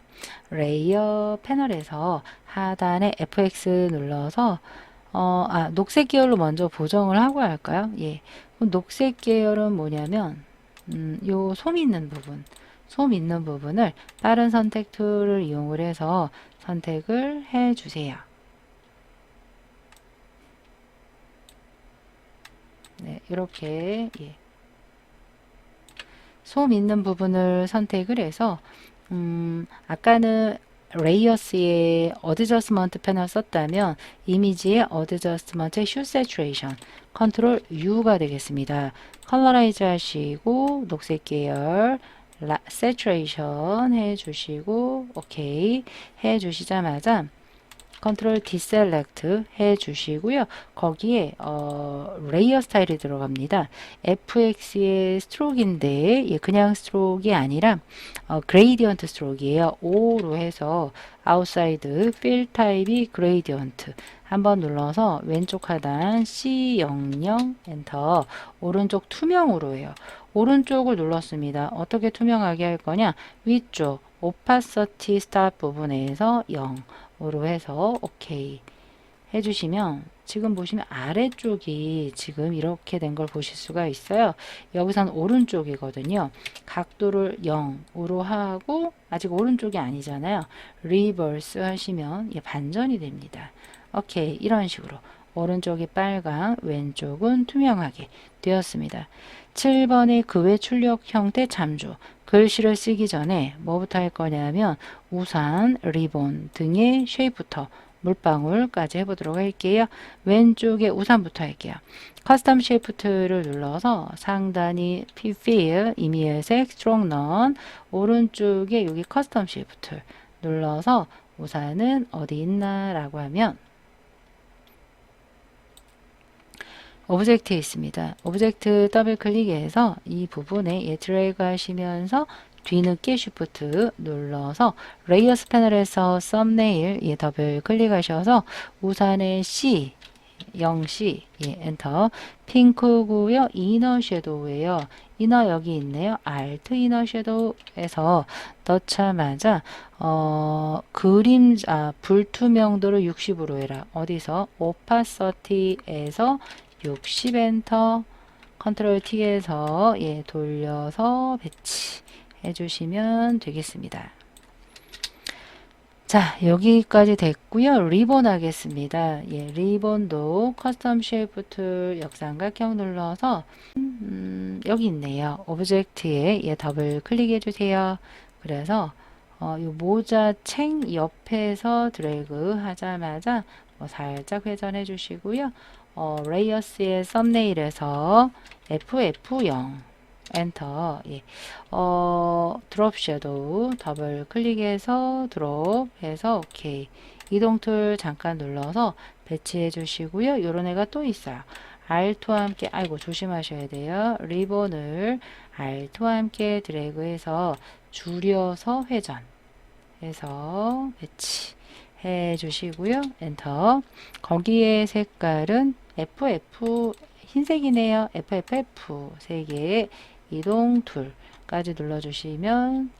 레이어 패널에서 하단에 FX 눌러서 녹색 계열로 먼저 보정을 하고 할까요? 녹색 계열은 뭐냐면 요 솜 있는 부분을 다른 선택 툴을 이용을 해서 선택을 해 주세요. 네, 이렇게 솜 있는 부분을 선택을 해서 아까는 레이어스의 어드저스먼트 패널 썼다면 이미지의 어드저스먼트 슈 세츄레이션 컨트롤 U가 되겠습니다. 컬러라이즈 하시고 녹색 계열 세츄레이션 해주시고 오케이 해주시자마자 컨트롤 디셀렉트 해주시고요. 거기에 레이어 스타일이 들어갑니다. FX의 스트로크인데 그냥 스트로크가 아니라 그레이디언트 스트로크예요. O로 해서 아웃사이드 필 타입이 그레이디언트 한번 눌러서 왼쪽 하단 C00 엔터 오른쪽 투명으로 해요. 오른쪽을 눌렀습니다. 어떻게 투명하게 할 거냐? 위쪽 오파서티 스탑 부분에서 0으로 해서 오케이 해주시면 지금 보시면 아래쪽이 지금 이렇게 된 걸 보실 수가 있어요. 여기선 오른쪽이거든요. 각도를 0으로 하고 아직 오른쪽이 아니잖아요. 리버스 하시면 반전이 됩니다. 오케이 이런 식으로 오른쪽이 빨강 왼쪽은 투명하게 되었습니다. 7번의 그 외 출력 형태 참조 글씨를 쓰기 전에 뭐부터 할 거냐면 우산, 리본 등의 쉐입부터 물방울까지 해보도록 할게요. 왼쪽에 우산부터 할게요. 커스텀 쉐이프트를 눌러서 상단이 Fill, 이미의색, Strong None 오른쪽에 여기 커스텀 쉐이프트 눌러서 우산은 어디 있나 라고 하면 오브젝트에 있습니다. 오브젝트 더블 클릭해서 이 부분에 드래그 하시면서 뒤늦게 쉬프트 눌러서 레이어스 패널에서 썸네일 더블 클릭하셔서 우산의 C 0C 예, 엔터. 핑크고요. 이너 섀도우예요. 이너 여기 있네요. Alt 이너 섀도우에서 넣자마자 불투명도를 60으로 해라. 어디서? opacity 에서 60 엔터. 컨트롤 T에서 예, 돌려서 배치해 주시면 되겠습니다. 자, 여기까지 됐고요. 리본 하겠습니다. 예, 리본도 커스텀 쉐이프 툴 역삼각형 눌러서 여기 있네요. 오브젝트에 예, 더블 클릭해 주세요. 그래서 이 모자 챙 옆에서 드래그 하자마자 살짝 회전해 주시고요. 레이어스의 썸네일에서 FF0 엔터. 예. 드롭 섀도우 더블 클릭해서 드롭 해서 오케이. 이동 툴 잠깐 눌러서 배치해 주시고요. 요런 애가 또 있어요. Alt와 함께 아이고 조심하셔야 돼요. 리본을 Alt와 함께 드래그해서 줄여서 회전 해서 배치 해 주시고요. 엔터. 거기에 색깔은 FF 흰색이네요. FFF 3개의 이동 툴까지 눌러주시면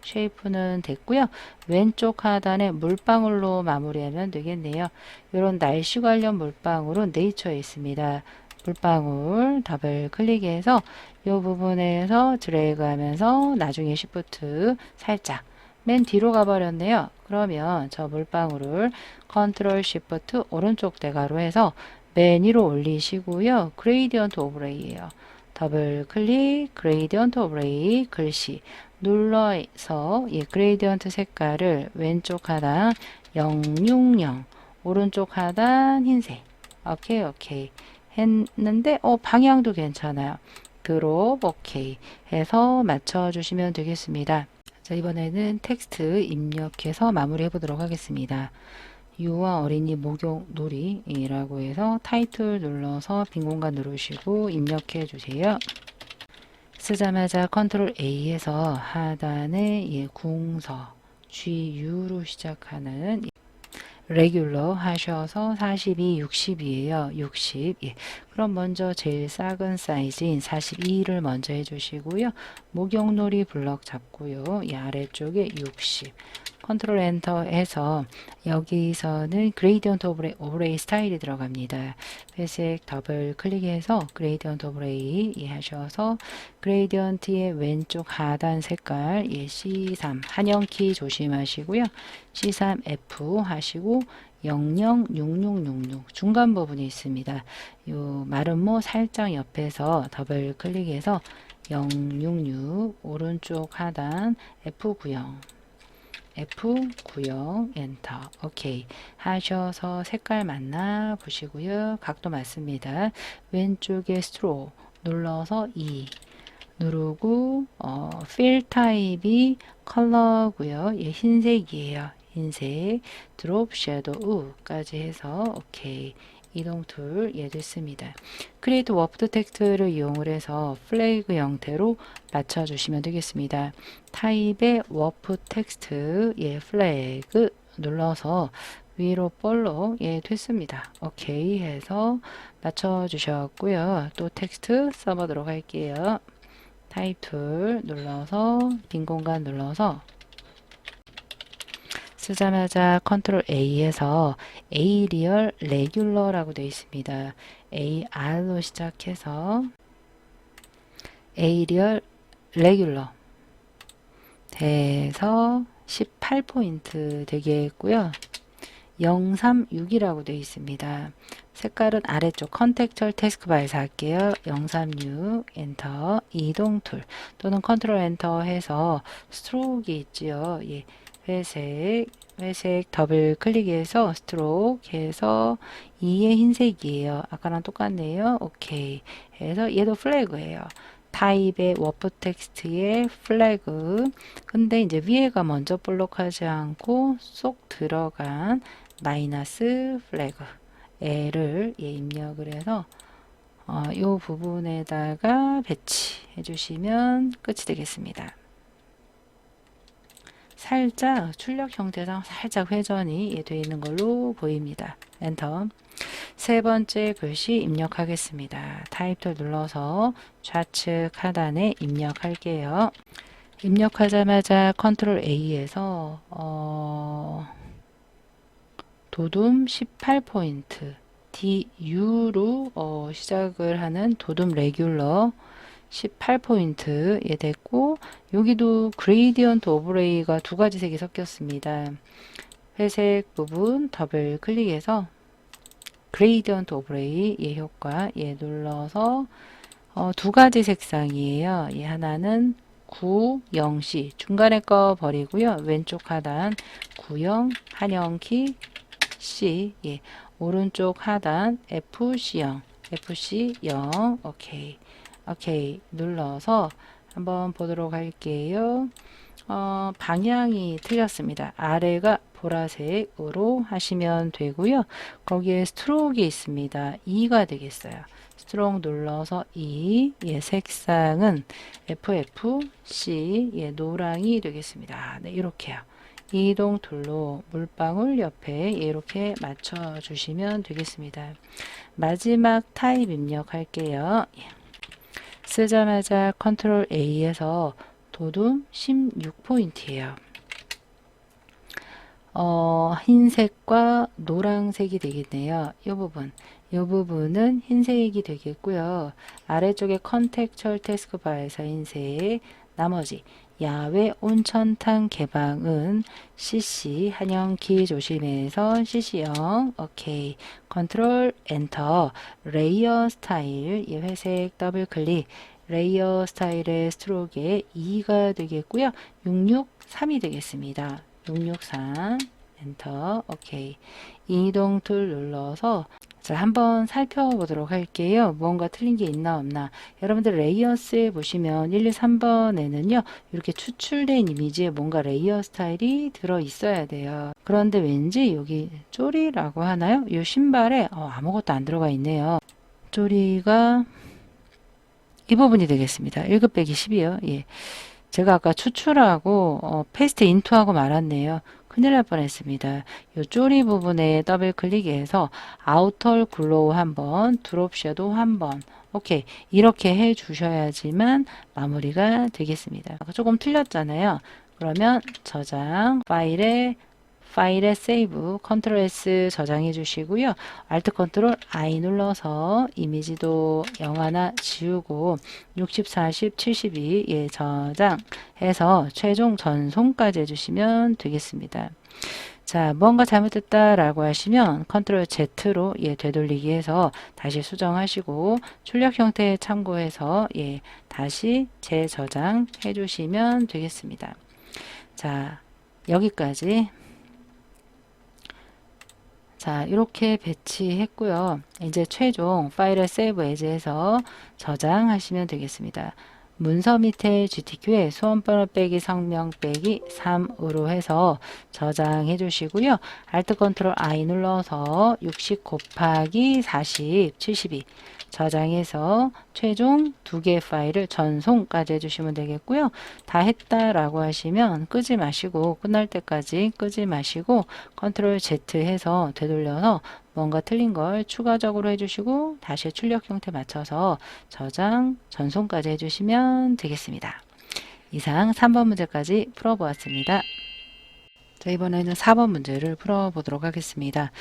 쉐이프는 됐고요. 왼쪽 하단에 물방울로 마무리하면 되겠네요. 이런 날씨 관련 물방울은 네이처에 있습니다. 물방울 더블 클릭해서 이 부분에서 드래그 하면서 나중에 시프트 살짝 맨 뒤로 가버렸네요. 그러면 저 물방울을 컨트롤 시프트 오른쪽 대가로 해서 맨 위로 올리시고요. 그레이디언트 오브레이예요. 더블 클릭, 그레이디언트 오브레이 글씨 눌러서 예, 그레이디언트 색깔을 왼쪽 하단 060, 오른쪽 하단 흰색. 오케이, 오케이. 했는데 방향도 괜찮아요. 드롭 오케이 해서 맞춰주시면 되겠습니다. 자, 이번에는 텍스트 입력해서 마무리해 보도록 하겠습니다. 유아 어린이 목욕 놀이라고 해서 타이틀 눌러서 빈 공간 누르시고 입력해 주세요. 쓰자마자 컨트롤 A에서 하단에 예, 궁서 GU로 시작하는 레귤러 하셔서 42, 60이에요. 60. 예. 그럼 먼저 제일 작은 사이즈인 42를 먼저 해주시고요. 목욕놀이 블럭 잡고요. 이 아래쪽에 60. 컨트롤 엔터 해서 여기서는 그레이디언트 오브레이 스타일이 들어갑니다. 회색 더블 클릭해서 그레이디언트 오브레이 예, 하셔서 그레이디언트의 왼쪽 하단 색깔 예, C3 한영키 조심하시고요. C3F 하시고 006666 중간 부분이 있습니다. 요 마름모 살짝 옆에서 더블 클릭해서 066 오른쪽 하단 F90 F90 엔터 오케이 하셔서 색깔 맞나 보시고요. 각도 맞습니다. 왼쪽에 스트로 눌러서 2 누르고 필 타입이 컬러고요. 예, 흰색이에요. 흰색 드롭 섀도우까지 해서 오케이 이동 툴 예, 됐습니다. 크리에이트 워프 텍스트를 이용을 해서 플래그 형태로 맞춰주시면 되겠습니다. 타입의 워프 텍스트 예, 플래그 눌러서 위로 볼로 예, 됐습니다. 오케이 해서 맞춰주셨고요. 또 텍스트 써보도록 할게요. 타입 툴 눌러서 빈 공간 눌러서 쓰자마자 컨트롤 A에서 A리얼 레귤러라고 되어 있습니다. AR로 시작해서 A리얼 레귤러 돼서 18포인트 되겠고요. 036이라고 되어 있습니다. 색깔은 아래쪽 컨텍츄얼 태스크바에서 할게요. 036 엔터 이동 툴 또는 컨트롤 엔터 해서 스트로크가 있지요. 예, 회색 더블 클릭해서 스트로크 해서 2의 흰색이에요. 아까랑 똑같네요. 오케이 해서 얘도 플래그예요. 타입의 워프 텍스트의 플래그 근데 이제 위에가 먼저 볼록하지 않고 쏙 들어간 마이너스 플래그 L을 예, 입력을 해서 이 부분에다가 배치해 주시면 끝이 되겠습니다. 살짝 출력 형태상 살짝 회전이 되어 있는 걸로 보입니다. 엔터. 세 번째 글씨 입력하겠습니다. 타입 툴 눌러서 좌측 하단에 입력할게요. 입력하자마자 컨트롤 A에서 도둠 18포인트 DU로 시작을 하는 도둠 레귤러 18포인트 예 됐고, 여기도 그레이디언트 오버레이가 두 가지 색이 섞였습니다. 회색 부분 더블 클릭해서 그레이디언트 오버레이 예 효과 예 눌러서 두 가지 색상이에요. 예, 하나는 9,0C 중간에 거 버리고요. 왼쪽 하단 9,0 한영키 C 예, 오른쪽 하단 FC0 FC0 오케이 오케이 눌러서 한번 보도록 할게요. 방향이 틀렸습니다. 아래가 보라색으로 하시면 되고요. 거기에 스트로크가 있습니다. 2가 되겠어요. 스트로크 눌러서 2, 예, 색상은 FFC, 예, 노랑이 되겠습니다. 네, 이렇게요. 이동 툴로 물방울 옆에 이렇게 맞춰 주시면 되겠습니다. 마지막 타입 입력할게요. 쓰자마자 컨트롤 A에서 도둠 16포인트예요. 흰색과 노란색이 되겠네요. 이 부분은 흰색이 되겠고요. 아래쪽에 컨텍츄얼 태스크바에서 흰색, 나머지 야외 온천탕 개방은 CC 한영키 조심해서 CC0 오케이 컨트롤 엔터 레이어 스타일 이 회색 더블 클릭 레이어 스타일의 스트로크에 2가 되겠고요. 663이 되겠습니다. 663 엔터 오케이 이동 툴 눌러서 자, 한번 살펴보도록 할게요. 뭔가 틀린 게 있나 없나. 여러분들 레이어스에 보시면 1, 2, 3번에는요. 이렇게 추출된 이미지에 뭔가 레이어 스타일이 들어 있어야 돼요. 그런데 왠지 여기 쪼리라고 하나요? 이 신발에 아무것도 안 들어가 있네요. 쪼리가 이 부분이 되겠습니다. 1급 빼기 10이요. 예. 제가 아까 추출하고 페이스트 인투하고 말았네요. 큰일 날 뻔했습니다. 이 쪼리 부분에 더블 클릭해서 아우터 글로우 한번, 드롭 섀도우 한번, 오케이 이렇게 해 주셔야지만 마무리가 되겠습니다. 조금 틀렸잖아요. 그러면 저장, 파일에 세이브, 컨트롤 S 저장해 주시고요. 알트 컨트롤 I 눌러서 이미지도 영하나 지우고 60, 40, 72 예, 저장해서 최종 전송까지 해주시면 되겠습니다. 자, 뭔가 잘못됐다 라고 하시면 컨트롤 Z로 예, 되돌리기 해서 다시 수정하시고 출력 형태 참고해서 예, 다시 재저장 해주시면 되겠습니다. 자, 여기까지. 자, 이렇게 배치했고요. 이제 최종 파일을 세이브 에즈해서 저장하시면 되겠습니다. 문서 밑에 GTQ에 수험번호 빼기 성명 빼기 3으로 해서 저장해 주시고요. Alt 컨트롤 I 눌러서 60 곱하기 40, 72 저장해서 최종 2개 파일을 전송까지 해주시면 되겠고요. 다 했다라고 하시면 끄지 마시고 끝날 때까지 끄지 마시고 컨트롤 Z 해서 되돌려서 뭔가 틀린 걸 추가적으로 해주시고 다시 출력 형태 맞춰서 저장, 전송까지 해주시면 되겠습니다. 이상 3번 문제까지 풀어보았습니다. 자, 이번에는 4번 문제를 풀어보도록 하겠습니다.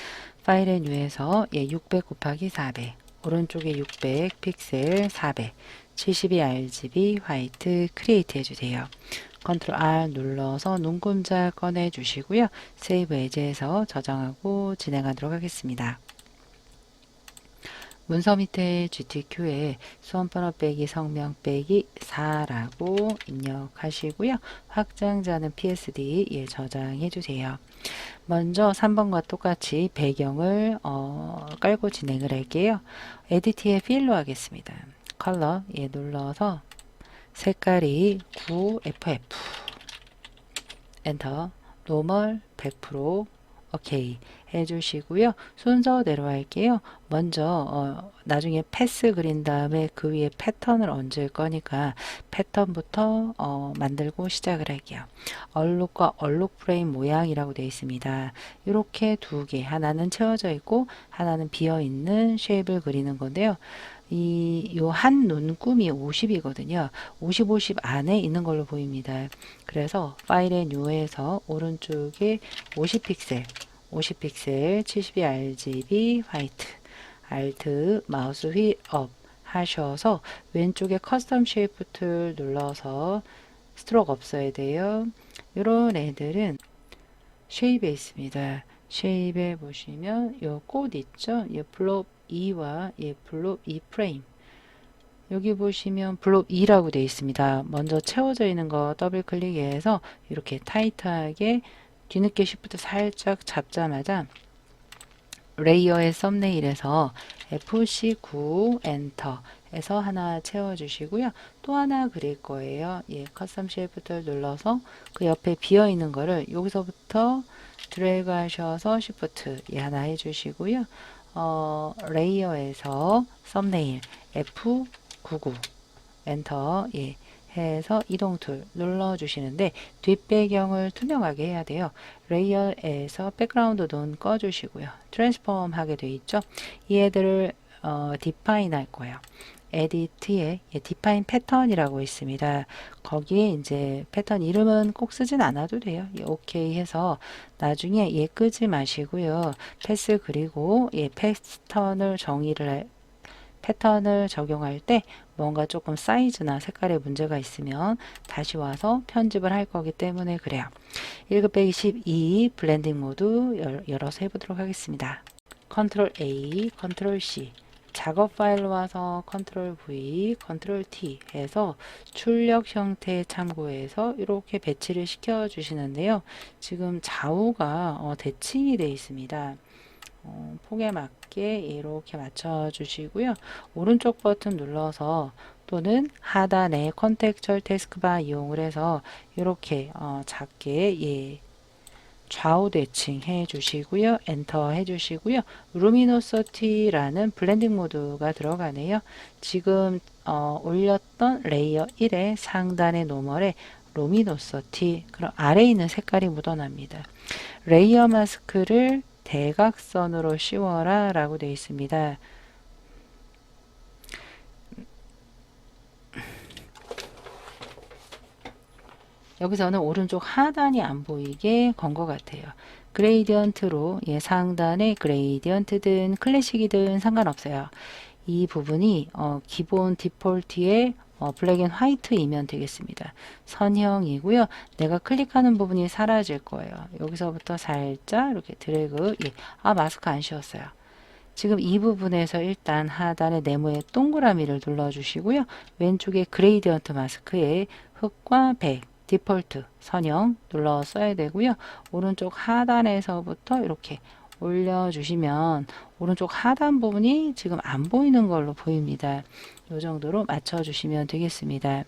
파일의 뉴에서 600 곱하기 400 오른쪽에 600 픽셀 400 72 RGB 화이트 크리에이트 해주세요. 컨트롤 R 눌러서 눈금자 꺼내 주시고요. 세이브 에즈에서 저장하고 진행하도록 하겠습니다. 문서 밑에 GTQ에 수험번호 빼기 성명 빼기 4라고 입력하시고요. 확장자는 PSD 예, 저장해 주세요. 먼저 3번과 똑같이 배경을 깔고 진행을 할게요. 에디트에 필로 하겠습니다. 컬러 예, 눌러서 색깔이 9FF 엔터 노멀 100% 오케이 해주시고요. 순서대로 할게요. 먼저 나중에 패스 그린 다음에 그 위에 패턴을 얹을 거니까 패턴부터 만들고 시작을 할게요. 얼룩과 얼룩 프레임 모양이라고 되어 있습니다. 이렇게 두 개, 하나는 채워져 있고 하나는 비어 있는 쉐입을 그리는 건데요. 요 한 눈금이 50이거든요. 50, 50 안에 있는 걸로 보입니다. 그래서 파일의 뉴에서 오른쪽에 50픽셀, 50픽셀, 72 RGB 화이트, Alt 마우스 휠 업 하셔서 왼쪽에 커스텀 쉐이프 툴 눌러서 스트로크 없어야 돼요. 이런 애들은 쉐입에 있습니다. 쉐입에 보시면 요 꽃 있죠? 이 블록 2와 이 블록 2 프레임. 여기 보시면 블록 2라고 되어 있습니다. 먼저 채워져 있는 거 더블 클릭해서 이렇게 타이트하게 뒤늦게 쉬프트 살짝 잡자마자 레이어의 썸네일에서 FC9 엔터 해서 하나 채워주시고요. 또 하나 그릴 거예요. 예, 커스텀 쉐이프트를 눌러서 그 옆에 비어 있는 거를 여기서부터 드래그 하셔서 쉬프트 예, 하나 해주시고요. 레이어에서 썸네일 F99 엔터 예, 해서 이동 툴 눌러 주시는데 뒷배경을 투명하게 해야 돼요. 레이어에서 백그라운드 눈 꺼 주시고요. 트랜스폼 하게 돼 있죠. 이 애들을 디파인 할 거예요. 에디트에 예, 디파인 패턴이라고 있습니다. 거기에 이제 패턴 이름은 꼭 쓰진 않아도 돼요. 예, 오케이 해서 나중에 예 끄지 마시고요. 패스 그리고 예 패턴을 패턴을 적용할 때 뭔가 조금 사이즈나 색깔에 문제가 있으면 다시 와서 편집을 할 거기 때문에 그래요. 1급 112 블렌딩 모드 열어서 해보도록 하겠습니다. 컨트롤 A, 컨트롤 C 작업 파일로 와서 컨트롤 V, 컨트롤 T 해서 출력 형태 참고해서 이렇게 배치를 시켜 주시는데요. 지금 좌우가 대칭이 되어 있습니다. 폭에 맞게 이렇게 맞춰 주시고요. 오른쪽 버튼 눌러서 또는 하단에 컨텍스처 태스크바 이용을 해서 이렇게 작게 예, 좌우 대칭 해 주시고요. 엔터 해 주시고요. 루미노서티라는 블렌딩 모드가 들어가네요. 지금 올렸던 레이어 1의 상단의 노멀에 루미노서티 그럼 아래에 있는 색깔이 묻어납니다. 레이어 마스크를 대각선으로 씌워라 라고 되어 있습니다. 여기서는 오른쪽 하단이 안 보이게 건 것 같아요. 그레이디언트로 예, 상단에 그레이디언트든 클래식이든 상관없어요. 이 부분이 기본 디폴트의 블랙 앤 화이트이면 되겠습니다. 선형이고요. 내가 클릭하는 부분이 사라질 거예요. 여기서부터 살짝 이렇게 드래그 예. 마스크 안 씌웠어요. 지금 이 부분에서 일단 하단에 네모의 동그라미를 눌러주시고요. 왼쪽에 그레이디언트 마스크에 흑과 백, 디폴트, 선형 눌러 써야 되고요. 오른쪽 하단에서부터 이렇게 올려주시면 오른쪽 하단 부분이 지금 안 보이는 걸로 보입니다. 이 정도로 맞춰주시면 되겠습니다.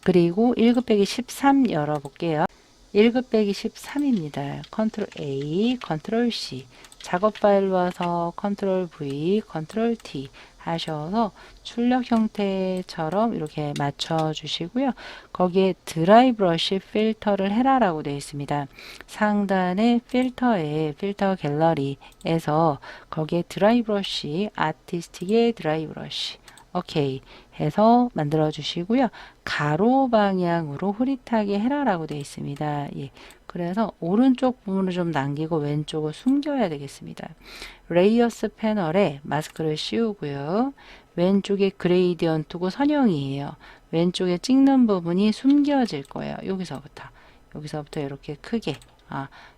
그리고 1급 빼기 13 열어볼게요. 1급 빼기 13입니다. 컨트롤 A, 컨트롤 C 작업 파일 와서 컨트롤 V, 컨트롤 T 하셔서 출력 형태처럼 이렇게 맞춰 주시고요. 거기에 드라이 브러쉬 필터를 해라라고 되어 있습니다. 상단에 필터에 필터 갤러리에서 거기에 드라이 브러쉬, 아티스틱의 드라이 브러쉬 오케이 해서 만들어 주시고요. 가로 방향으로 흐릿하게 해라라고 되어 있습니다. 예. 그래서 오른쪽 부분을 좀 남기고 왼쪽을 숨겨야 되겠습니다. 레이어스 패널에 마스크를 씌우고요. 왼쪽에 그레이디언트고 선형이에요. 왼쪽에 찍는 부분이 숨겨질 거예요. 여기서부터 이렇게 크게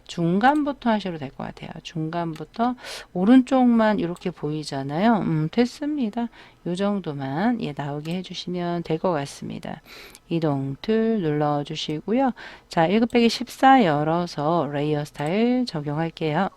중간부터 하셔도 될 것 같아요. 중간부터 오른쪽만 이렇게 보이잖아요. 됐습니다. 요 정도만 예, 나오게 해주시면 될 것 같습니다. 이동 툴 눌러주시고요. 자, 1급 빼기 14 열어서 레이어 스타일 적용할게요.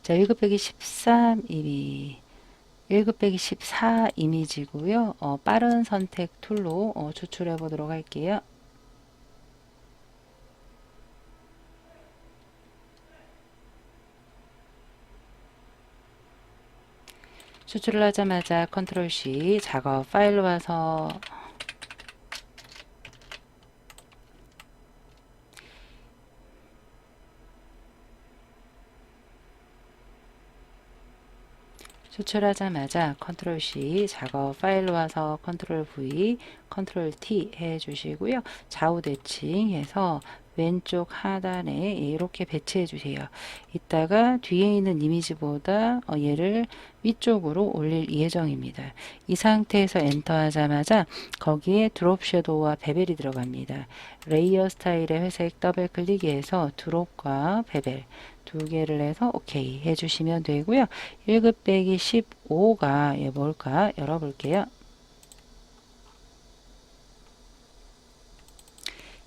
자, 1급 빼기 13 이 1급 빼기 14 이미지고요. 빠른 선택 툴로 추출해 보도록 할게요. 추출을 하자마자 컨트롤 C 작업 파일로 와서 추출하자마자 컨트롤 C 작업 파일로 와서 컨트롤 V 컨트롤 T 해 주시고요. 좌우 대칭해서 왼쪽 하단에 이렇게 배치해 주세요. 이따가 뒤에 있는 이미지보다 얘를 위쪽으로 올릴 예정입니다. 이 상태에서 엔터 하자마자 거기에 드롭 섀도우와 베벨이 들어갑니다. 레이어 스타일의 회색 더블 클릭해서 드롭과 베벨 두 개를 해서 오케이 해주시면 되고요. 1급 빼기 15가 뭘까 열어볼게요.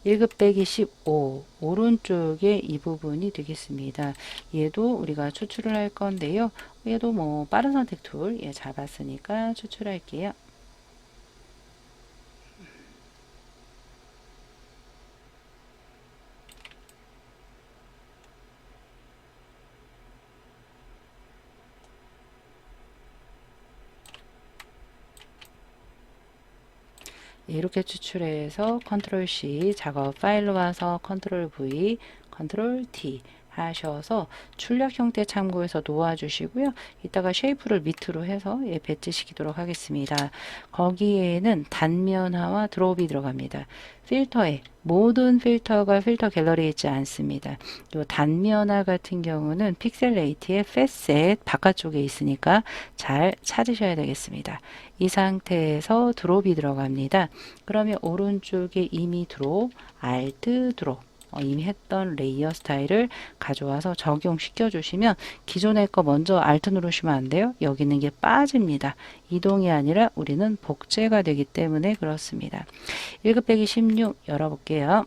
1급 빼기 15 오른쪽에 이 부분이 되겠습니다. 얘도 우리가 추출을 할 건데요. 얘도 뭐 빠른 선택 툴 잡았으니까 추출할게요. 이렇게 추출해서 컨트롤 C 작업 파일로 와서 컨트롤 V 컨트롤 T 하셔서 출력 형태 참고해서 놓아주시고요. 이따가 쉐이프를 밑으로 해서 배치시키도록 하겠습니다. 거기에는 단면화와 드롭이 들어갑니다. 필터에 모든 필터가 필터 갤러리에 있지 않습니다. 요 단면화 같은 경우는 픽셀레이트의 펫셋 바깥쪽에 있으니까 잘 찾으셔야 되겠습니다. 이 상태에서 드롭이 들어갑니다. 그러면 오른쪽에 이미 드롭, 알트 드롭 이미 했던 레이어 스타일을 가져와서 적용시켜 주시면 기존의 거 먼저 알트 누르시면 안 돼요. 여기 있는 게 빠집니다. 이동이 아니라 우리는 복제가 되기 때문에 그렇습니다. 1급 빼기 16 열어볼게요.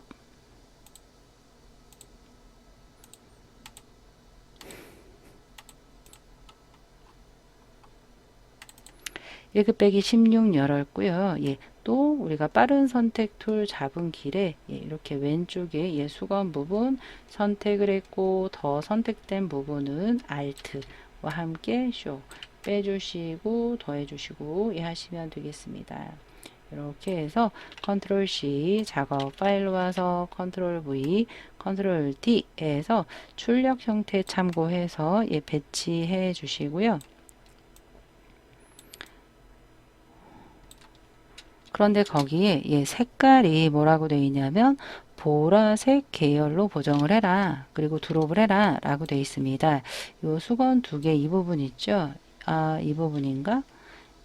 일급 빼기 16 열었고요. 또 우리가 빠른 선택 툴 잡은 길에 이렇게 왼쪽에 수건 부분 선택을 했고 더 선택된 부분은 Alt와 함께 쇼 빼주시고 더해주시고 하시면 되겠습니다. 이렇게 해서 컨트롤 C 작업 파일로 와서 컨트롤 V 컨트롤 D 해서 출력 형태 참고해서 배치해 주시고요. 그런데 거기에 색깔이 뭐라고 되어 있냐면 보라색 계열로 보정을 해라. 그리고 드롭을 해라. 라고 되어 있습니다. 요 수건 두 개 이 부분 있죠? 이 부분인가?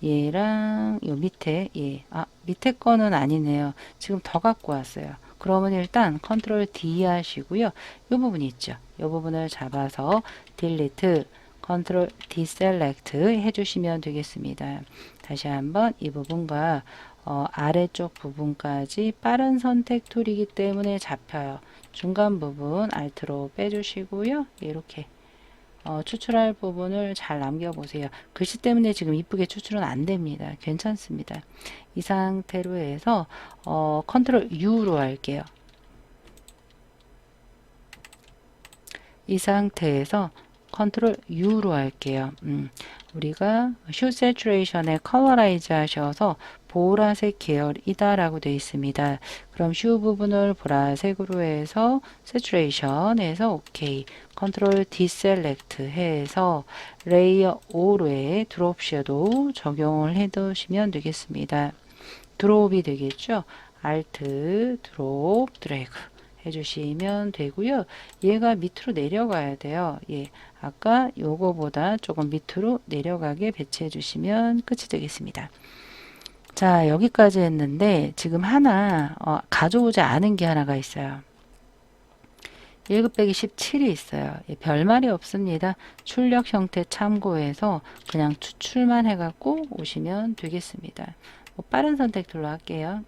얘랑 요 밑에 밑에 거는 아니네요. 지금 더 갖고 왔어요. 그러면 일단 컨트롤 D 하시고요. 요 부분 있죠? 요 부분을 잡아서 딜리트 컨트롤 디셀렉트 해주시면 되겠습니다. 다시 한번 이 부분과 아래쪽 부분까지 빠른 선택 툴이기 때문에 잡혀요. 중간 부분 알트로 빼주시고요. 이렇게 추출할 부분을 잘 남겨보세요. 글씨 때문에 지금 이쁘게 추출은 안 됩니다. 괜찮습니다. 이 상태로 해서 컨트롤 U로 할게요. 이 상태에서 컨트롤 U로 할게요. 우리가 슈 세츄레이션에 컬러라이즈 하셔서 보라색 계열이다 라고 되어 있습니다. 그럼 슈 부분을 보라색으로 해서 세츄레이션 해서 오케이 컨트롤 디셀렉트 해서 레이어 5로의 드롭 섀도우 적용을 해 두시면 되겠습니다. 드롭이 되겠죠. 알트 드롭 드래그 해주시면 되고요. 얘가 밑으로 내려가야 돼요. 아까 요거보다 조금 밑으로 내려가게 배치해 주시면 끝이 되겠습니다. 자, 여기까지 했는데 지금 하나 가져오지 않은 게 하나가 있어요. 1급 빼기 17이 있어요. 별말이 없습니다. 출력 형태 참고해서 그냥 추출만 해갖고 오시면 되겠습니다. 빠른 선택 툴로 할게요.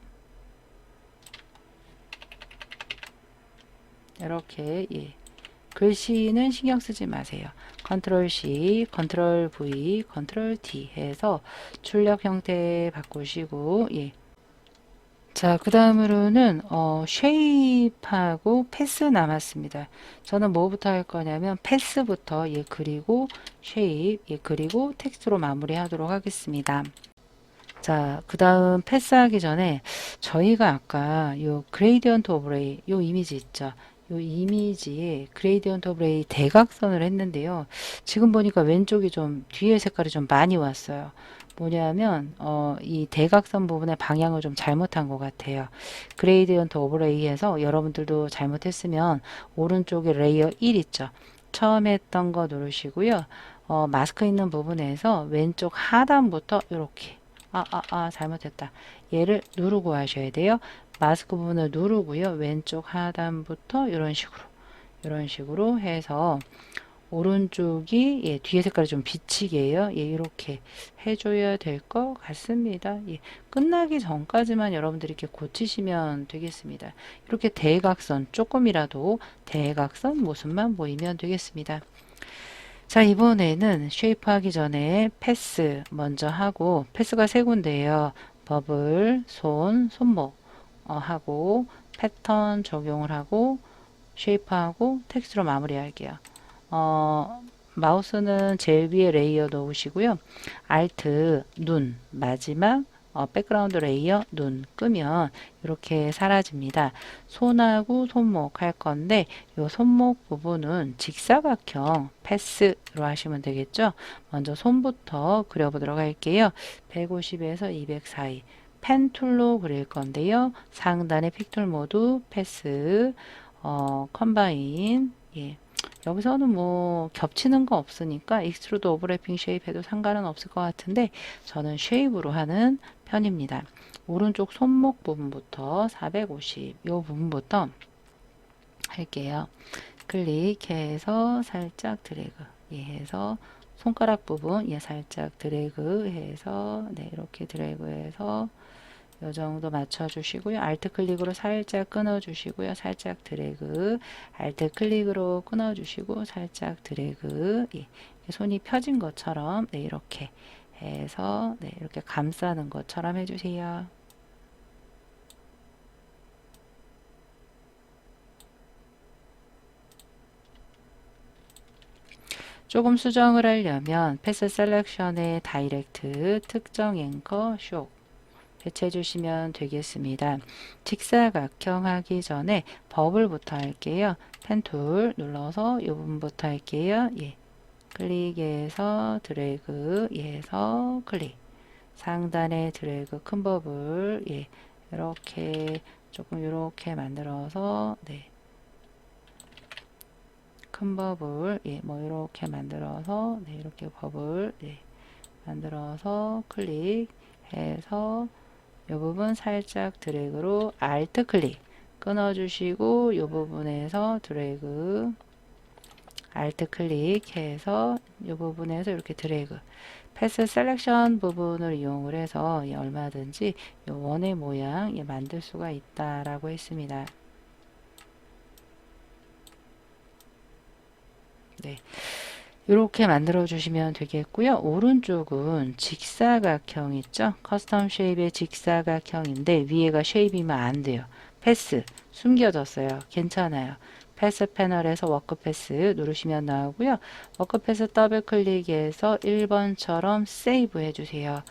이렇게 글씨는 신경 쓰지 마세요. 컨트롤 C, 컨트롤 V, 컨트롤 T 해서 출력 형태 바꾸시고, 예. 자, 그 다음으로는 쉐입하고 패스 남았습니다. 저는 뭐부터 할 거냐면 패스부터 예 그리고 쉐입 예 그리고 텍스트로 마무리하도록 하겠습니다. 자, 그 다음 패스하기 전에 저희가 아까 요 그레이디언트 오브레이 요 이미지 있죠. 요 이미지에 그레이디언트 오브레이 대각선을 했는데요. 지금 보니까 왼쪽이 좀 뒤에 색깔이 좀 많이 왔어요. 뭐냐면 이 대각선 부분의 방향을 좀 잘못한 것 같아요. 그레이디언트 오브레이에서 여러분들도 잘못했으면 오른쪽에 레이어 1 있죠. 처음에 했던 거 누르시고요. 마스크 있는 부분에서 왼쪽 하단부터 이렇게 잘못했다. 얘를 누르고 하셔야 돼요. 마스크 부분을 누르고요. 왼쪽 하단부터 이런 식으로 해서 오른쪽이 예, 뒤에 색깔이 좀 비치게 해요. 예, 이렇게 해줘야 될 것 같습니다. 예, 끝나기 전까지만 여러분들이 이렇게 고치시면 되겠습니다. 이렇게 대각선 조금이라도 대각선 모습만 보이면 되겠습니다. 자, 이번에는 쉐이프 하기 전에 패스 먼저 하고, 패스가 세 군데예요. 버블, 손목 하고, 패턴 적용을 하고, 쉐이프하고, 텍스트로 마무리할게요. 마우스는 제일 위에 레이어 놓으시고요. Alt, 눈, 마지막 백그라운드 레이어 눈 끄면 이렇게 사라집니다. 손하고 손목 할 건데 이 손목 부분은 직사각형 패스로 하시면 되겠죠. 먼저 손부터 그려보도록 할게요. 150에서 200 사이 펜 툴로 그릴 건데요. 상단의 픽툴 모두 패스 컴바인 예. 여기서는 뭐 겹치는 거 없으니까 익스트루드 오버래핑 쉐입 해도 상관은 없을 것 같은데 저는 쉐입으로 하는 편입니다. 오른쪽 손목 부분부터 450 이 부분부터 할게요. 클릭해서 살짝 드래그 해서 손가락 부분 살짝 드래그 해서 네 이렇게 드래그 해서 요 정도 맞춰주시고요. Alt 클릭으로 살짝 끊어주시고요. 살짝 드래그. Alt 클릭으로 끊어주시고 살짝 드래그. 예. 손이 펴진 것처럼 네, 이렇게 해서 네, 이렇게 감싸는 것처럼 해주세요. 조금 수정을 하려면 패스 셀렉션의 다이렉트 특정 앵커 쇼 배치해 주시면 되겠습니다. 직사각형 하기 전에 버블부터 할게요. 펜툴 눌러서 이 부분부터 할게요. 예. 클릭해서 드래그 해서 클릭 상단에 드래그 큰 버블 예. 이렇게 조금 이렇게 만들어서 네. 큰 버블 예. 뭐 이렇게 만들어서 네. 이렇게 버블 네. 만들어서 클릭해서 이 부분 살짝 드래그로 Alt 클릭 끊어주시고 이 부분에서 드래그 Alt 클릭해서 이 부분에서 이렇게 드래그 패스 셀렉션 부분을 이용을 해서 얼마든지 이 원의 모양 만들 수가 있다라고 했습니다. 네. 이렇게 만들어 주시면 되겠고요. 오른쪽은 직사각형 있죠? 커스텀 쉐입의 직사각형인데 위에가 쉐입이면 안 돼요. 패스 숨겨졌어요. 괜찮아요. 패스 패널에서 워크 패스 누르시면 나오고요. 워크 패스 더블 클릭해서 1번처럼 세이브 해주세요.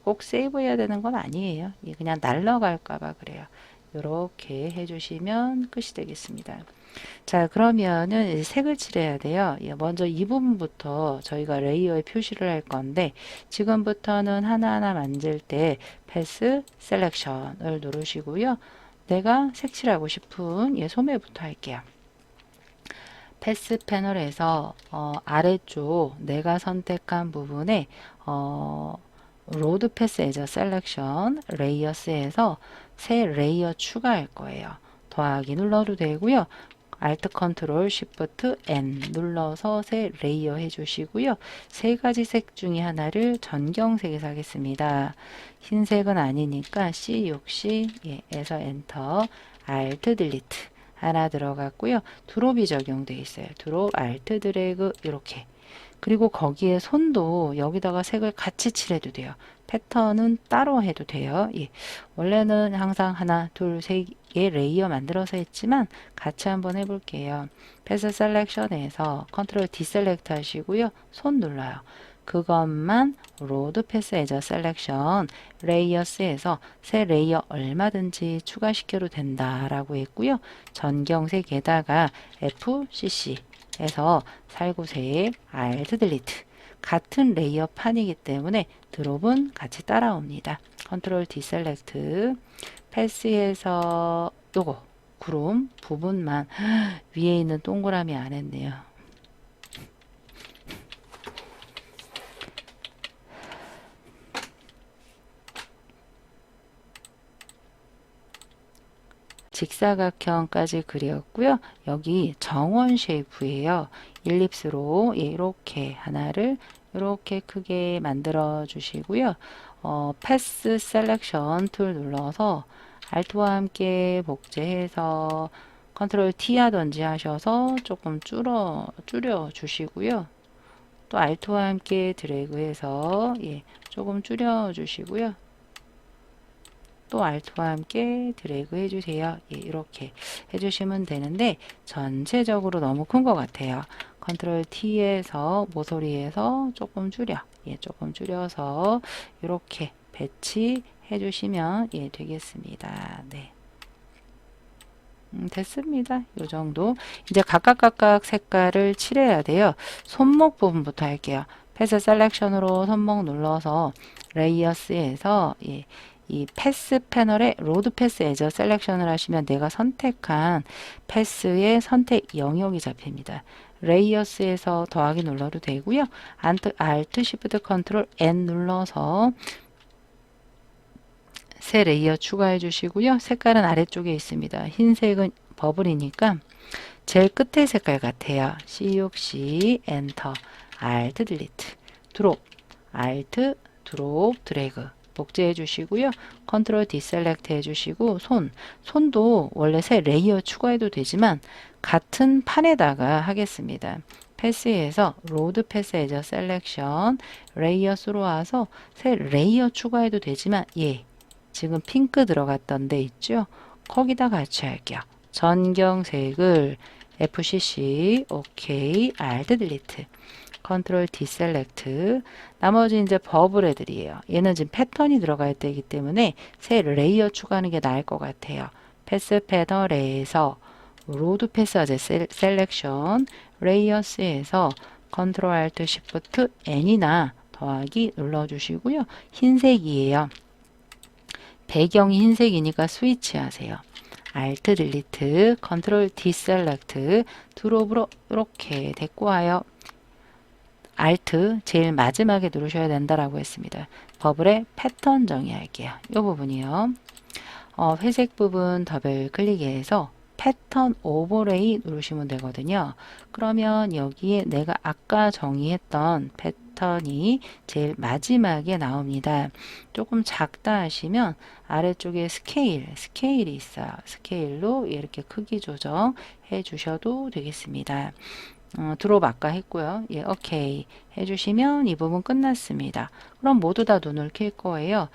꼭 세이브 해야 되는 건 아니에요. 그냥 날라갈까봐 그래요. 이렇게 해주시면 끝이 되겠습니다. 자, 그러면은 색을 칠해야 돼요. 먼저 이 부분부터 저희가 레이어에 표시를 할 건데 지금부터는 하나하나 만질 때 패스 셀렉션을 누르시고요. 내가 색칠하고 싶은 소매부터 할게요. 패스 패널에서 아래쪽 내가 선택한 부분에 로드 패스 에저 셀렉션 레이어스에서 새 레이어 추가할 거예요. 더하기 눌러도 되고요. Alt 컨트롤 Shift N 눌러서 새 레이어 해주시고요. 세 가지 색 중에 하나를 전경색에서 하겠습니다. 흰색은 아니니까 C60에서 엔터 Alt 딜리트 하나 들어갔고요. 드롭이 적용되어 있어요. 드롭 Alt 드래그 이렇게 그리고 거기에 손도 여기다가 색을 같이 칠해도 돼요. 패턴은 따로 해도 돼요. 예. 원래는 항상 하나, 둘, 세 개의 레이어 만들어서 했지만 같이 한번 해볼게요. 패스 셀렉션에서 컨트롤 디셀렉트 하시고요. 손 눌러요. 그것만 로드 패스 에저 셀렉션 레이어스에서 새 레이어 얼마든지 추가시켜도 된다라고 했고요. 전경색에다가 FCC에서 살구색 Alt 딜리트 같은 레이어 판이기 때문에 드롭은 같이 따라옵니다. 컨트롤 디셀렉트 패스에서 요거 구름 부분만 위에 있는 동그라미 안 했네요. 직사각형까지 그렸고요. 여기 정원 쉐이프예요. 일립스로 이렇게 하나를 이렇게 크게 만들어 주시고요. 패스 셀렉션 툴 눌러서 Alt와 함께 복제해서 컨트롤 T 하던지 하셔서 조금 줄여 주시고요. 또 Alt와 함께 드래그해서 조금 줄여 주시고요. 또 Alt와 함께 드래그 해주세요. 이렇게 해주시면 되는데 전체적으로 너무 큰 것 같아요. 컨트롤 T에서 모서리에서 조금 줄여 조금 줄여서 이렇게 배치해 주시면 되겠습니다. 네. 됐습니다. 이 정도. 이제 각각 색깔을 칠해야 돼요. 손목 부분부터 할게요. 패스 셀렉션으로 손목 눌러서 레이어스에서 이 패스 패널에 로드 패스 에저 셀렉션을 하시면 내가 선택한 패스의 선택 영역이 잡힙니다. 레이어스에서 더하기 눌러도 되고요. Alt Shift Ctrl N 눌러서 새 레이어 추가해 주시고요. 색깔은 아래쪽에 있습니다. 흰색은 버블이니까 제일 끝에 색깔 같아요. C6C 엔터 Alt 딜리트 드롭 Alt 드롭 드래그 복제해 주시고요. 컨트롤 디셀렉트 해 주시고 손도 원래 새 레이어 추가해도 되지만 같은 판에다가 하겠습니다. 패스에서 로드 패스 에저 셀렉션 레이어스로 와서 새 레이어 추가해도 되지만 지금 핑크 들어갔던 데 있죠? 거기다 같이 할게요. 전경색을 FCC 오케이 Alt 딜리트 컨트롤 디셀렉트 나머지 이제 버블 애들이에요. 얘는 지금 패턴이 들어갈 때이기 때문에 새 레이어 추가하는 게 나을 것 같아요. 패스 패널에서 로드 패스 어제 셀렉션 레이어스에서 컨트롤 Alt Shift N이나 더하기 눌러주시고요. 흰색이에요. 배경이 흰색이니까 스위치 하세요. Alt 딜리트 컨트롤 디셀렉트 드롭으로 이렇게 데리고 와요. Alt 제일 마지막에 누르셔야 된다라고 했습니다. 버블의 패턴 정의할게요. 이 부분이요. 회색 부분 더블 클릭해서 패턴 오버레이 누르시면 되거든요. 그러면 여기에 내가 아까 정의했던 패턴이 제일 마지막에 나옵니다. 조금 작다 하시면 아래쪽에 스케일이 있어요. 스케일로 이렇게 크기 조정해 주셔도 되겠습니다. 드롭 아까 했고요. 오케이 해주시면 이 부분 끝났습니다. 그럼 모두 다 눈을 킬 거예요.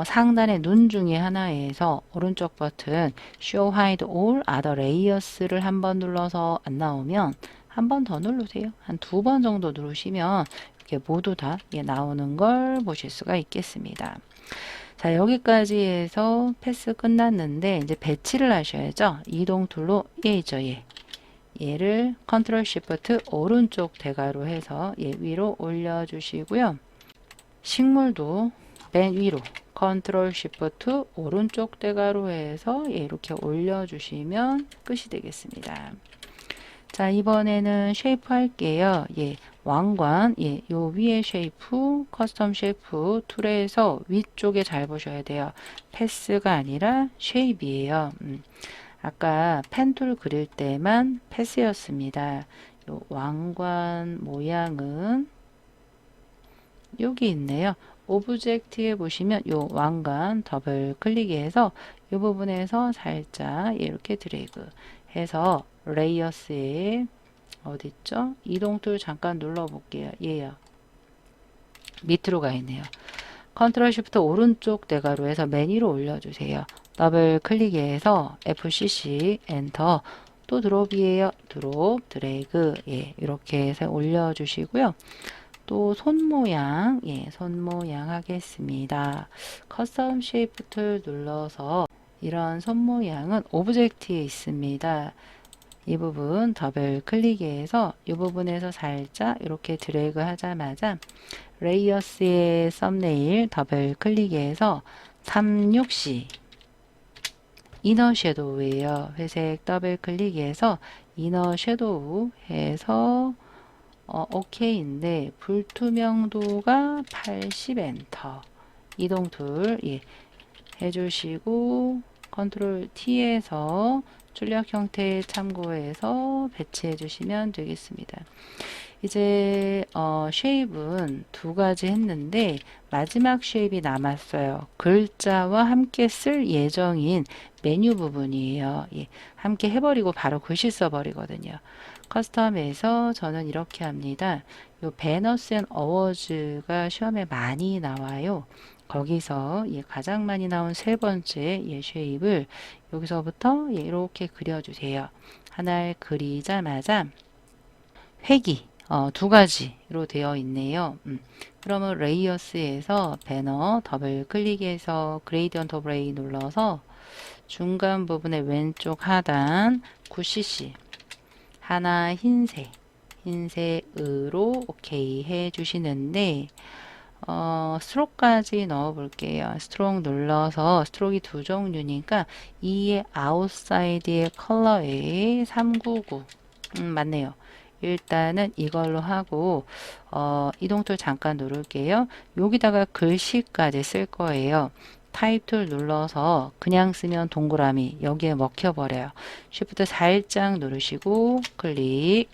상단의 눈 중에 하나에서 오른쪽 버튼 Show Hide All Other Layers를 한번 눌러서 안 나오면 한 번 더 누르세요. 한 2번 정도 누르시면 이렇게 모두 다 나오는 걸 보실 수가 있겠습니다. 자, 여기까지 해서 패스 끝났는데 이제 배치를 하셔야죠. 이동 툴로 있죠. 얘를 컨트롤 시프트 오른쪽 대괄호 해서 위로 올려 주시고요. 식물도 맨 위로 컨트롤 시프트 오른쪽 대괄호 해서 이렇게 올려 주시면 끝이 되겠습니다. 자, 이번에는 쉐이프 할게요. 왕관, 요 위에 쉐이프, 커스텀 쉐이프 툴에서 위쪽에 잘 보셔야 돼요. 패스가 아니라 쉐입이에요. 아까 펜툴 그릴 때만 패스였습니다. 요 왕관 모양은 여기 있네요. 오브젝트에 보시면 요 왕관 더블 클릭해서 이 부분에서 살짝 이렇게 드래그 해서 레이어스에 어딨죠? 이동 툴 잠깐 눌러볼게요. 얘요. 밑으로 가 있네요. 컨트롤 쉬프트 오른쪽 대괄호에서 메뉴로 올려주세요. 더블 클릭해서 FCC 엔터 또 드롭이에요. 드롭 드래그 예 이렇게 해서 올려주시고요. 또 손 모양 예 손 모양 하겠습니다. 커스텀 쉐이프 툴 눌러서 이런 손 모양은 오브젝트에 있습니다. 이 부분 더블 클릭해서 이 부분에서 살짝 이렇게 드래그 하자마자 레이어스의 썸네일 더블 클릭해서 36C 이너 섀도우예요. 회색 더블 클릭해서 이너 섀도우 해서 OK인데 불투명도가 80 엔터 이동 툴 예, 해주시고 컨트롤 T에서 출력 형태 참고해서 배치해 주시면 되겠습니다. 이제 쉐입은 두 가지 했는데 마지막 쉐입이 남았어요. 글자와 함께 쓸 예정인 메뉴 부분이에요. 예, 함께 해버리고 바로 글씨 써버리거든요. 커스텀에서 저는 이렇게 합니다. 요 배너스 앤 어워즈가 시험에 많이 나와요. 거기서 예, 가장 많이 나온 세 번째 예, 쉐입을 여기서부터 예, 이렇게 그려주세요. 하나를 그리자마자 획이 두 가지로 되어 있네요. 그러면 레이어스에서 배너 더블 클릭해서 그레이디언트 오브레이 눌러서 중간 부분의 왼쪽 하단 9cc 하나 흰색으로 오케이 해 주시는데 스트로크까지 넣어 볼게요. 스트로크 눌러서 스트로크이 두 종류니까 2의 아웃사이드의 컬러에 399 맞네요. 일단은 이걸로 하고 이동 툴 잠깐 누를게요. 여기다가 글씨까지 쓸 거예요. 타입 툴 눌러서 그냥 쓰면 동그라미 여기에 먹혀 버려요. 쉬프트 살짝 누르시고 클릭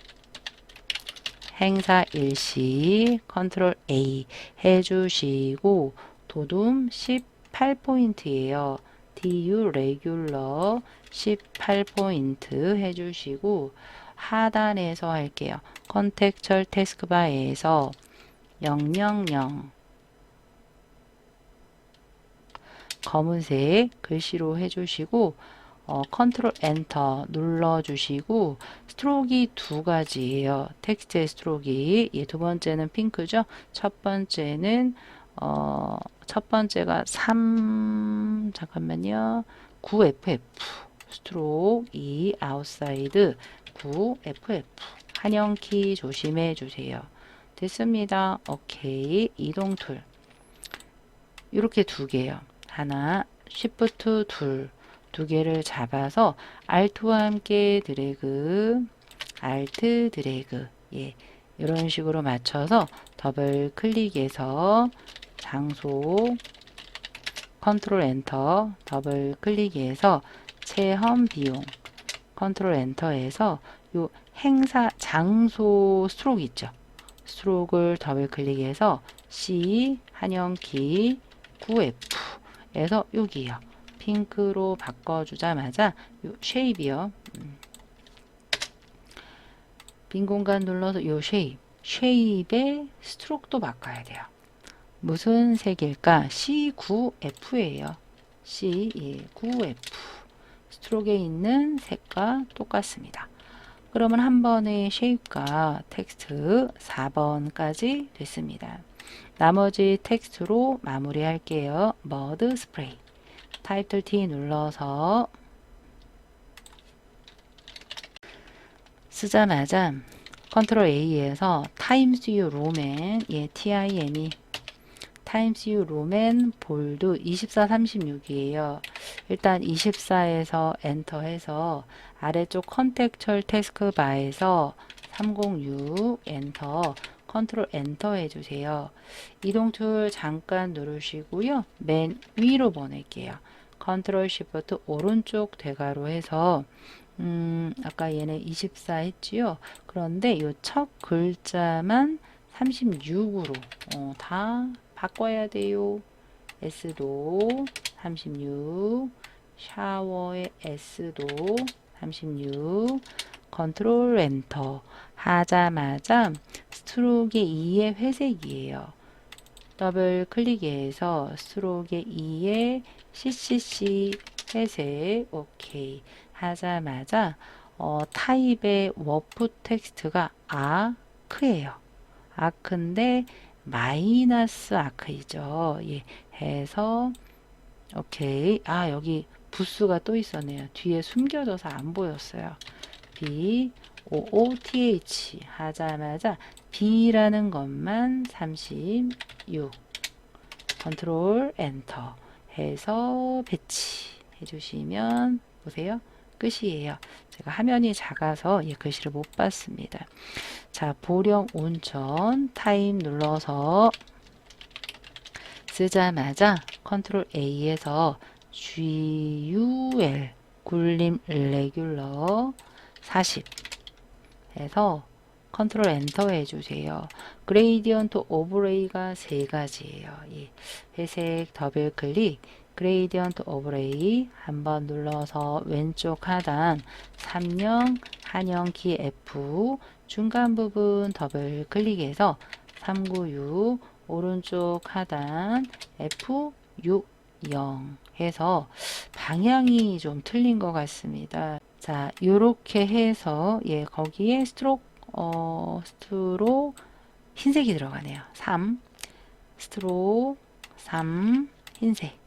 행사 일시 컨트롤 A 해주시고 도둠 18포인트예요. DU 레귤러 18포인트 해주시고 하단에서 할게요. 컨텍츄얼 태스크바에서 000 검은색 글씨로 해주시고 컨트롤 엔터 눌러주시고 스트로크이 두 가지예요. 텍스트의 스트로크이 두 번째는 핑크죠. 첫 번째는 첫 번째가 3 잠깐만요. 9FF 스트로크 2 아웃사이드 9FF 한영키 조심해 주세요. 됐습니다. 오케이 이동 툴 이렇게 두 개요. 하나 쉬프트 두 개를 잡아서 Alt와 함께 드래그 Alt 드래그 예 이런 식으로 맞춰서 더블 클릭해서 장소 컨트롤 엔터 더블 클릭해서 체험 비용 컨트롤 엔터에서 요 행사 장소 스트로크 있죠. 스트로크를 더블 클릭해서 C 한영키 9F에서 여기요. 핑크로 바꿔주자마자 요 쉐입이요. 빈 공간 눌러서 요 쉐입의 스트로크도 바꿔야 돼요. 무슨 색일까? C9F예요. C9F 스트로크에 있는 색과 똑같습니다. 그러면 한 번의 쉐입과 텍스트 4번까지 됐습니다. 나머지 텍스트로 마무리할게요. 머드 스프레이 타이틀 T 눌러서 쓰자마자 컨트롤 A에서 타임스 U 로맨 TIME 타임스 U 로맨 볼드 24, 36이에요. 일단 24에서 엔터해서 아래쪽 컨텍츄얼 태스크바에서 306 엔터 컨트롤 엔터 해주세요. 이동 툴 잠깐 누르시고요. 맨 위로 보낼게요. 컨트롤 쉬프트 오른쪽 대괄호 해서 아까 얘네 24 했지요. 그런데 이 첫 글자만 36으로 다 바꿔야 돼요. S도 36 샤워의 S도 36 컨트롤 엔터 하자마자 스트로크의 2의 회색이에요. 더블 클릭해서 스트로크의 2의 CCC 회색 오케이 하자마자 타입의 워프 텍스트가 아크예요. 아크인데 마이너스 아크이죠. 예, 해서 오케이. 아, 여기 부스가 또 있었네요. 뒤에 숨겨져서 안 보였어요. B, O, O, T, H 하자마자 B라는 것만 36 컨트롤 엔터 해서 배치 해주시면 보세요. 끝이에요. 제가 화면이 작아서 글씨를 못 봤습니다. 자, 보령 온천 타임 눌러서 쓰자마자 컨트롤 A에서 GUL 굴림 레귤러 40 해서 컨트롤 엔터 해주세요. 그레이디언트 오브레이가 세 가지예요. 예. 회색 더블 클릭 그레이디언트 오브레이 한번 눌러서 왼쪽 하단 3령 한영키 F 중간 부분 더블 클릭해서 396 오른쪽 하단 F60 해서 방향이 좀 틀린 것 같습니다. 자, 요렇게 해서 거기에 스트로크 흰색이 들어가네요. 3 스트로크 3 흰색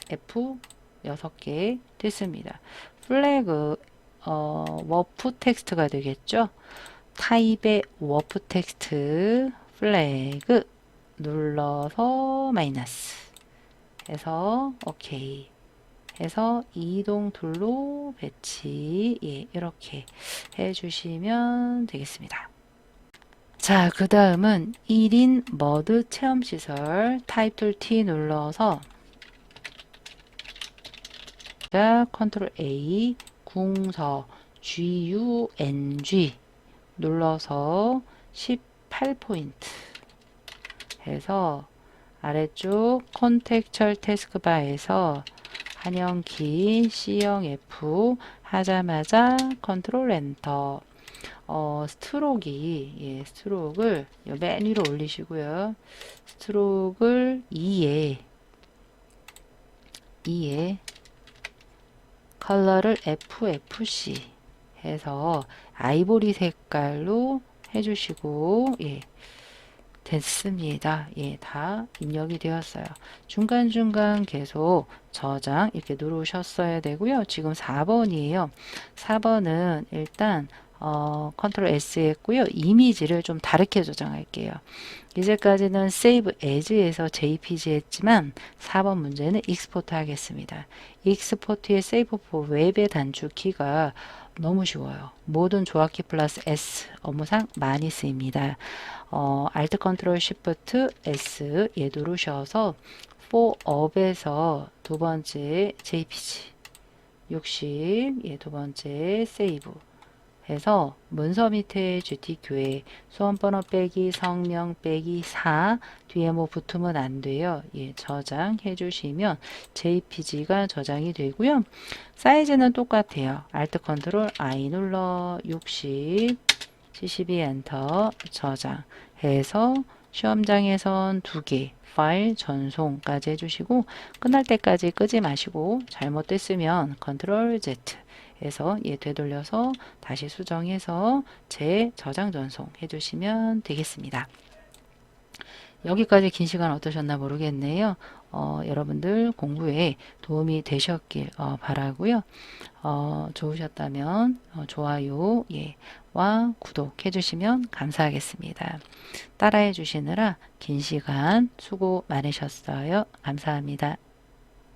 F 6개 됐습니다. 플래그 워프 텍스트가 되겠죠. 타입의 워프 텍스트 플래그 눌러서 마이너스 해서 오케이 해서 이동 툴로 배치 이렇게 해주시면 되겠습니다. 자, 그 다음은 1인 머드 체험시설 타입 툴 T 눌러서 컨트롤 A 궁서 GUNG 눌러서 18포인트 해서 아래쪽 컨텍처럴 태스크바에서 한영키 C형 F 하자마자 컨트롤 엔터 스트로크를 맨 위로 올리시고요. 스트로크를 2에 컬러를 FFC 해서 아이보리 색깔로 해주시고 됐습니다. 다 입력이 되었어요. 중간중간 계속 저장 이렇게 누르셨어야 되고요. 지금 4번이에요. 4번은 일단 컨트롤 S 했고요. 이미지를 좀 다르게 저장할게요. 이제까지는 Save As에서 JPG 했지만 4번 문제는 익스포트 하겠습니다. 익스포트의 Save for 웹의 단축키가 너무 쉬워요. 모든 조합키 플러스 S 업무상 많이 쓰입니다. Alt 컨트롤 Shift S 누르셔서 for up에서 두 번째 JPG 60 두 번째 Save 해서 문서 밑에 GTQ에 수험번호 빼기 성명 빼기 4 뒤에 뭐 붙으면 안 돼요. 저장해 주시면 JPG가 저장이 되고요. 사이즈는 똑같아요. Alt 컨트롤 I 눌러 60 72 엔터 저장 해서 시험장에선 2개 파일 전송까지 해주시고 끝날 때까지 끄지 마시고 잘못됐으면 컨트롤 Z 해서 되돌려서 다시 수정해서 재저장 전송 해주시면 되겠습니다. 여기까지 긴 시간 어떠셨나 모르겠네요. 여러분들 공부에 도움이 되셨길 바라고요. 좋으셨다면 좋아요 와 구독 해주시면 감사하겠습니다. 따라해 주시느라 긴 시간 수고 많으셨어요. 감사합니다.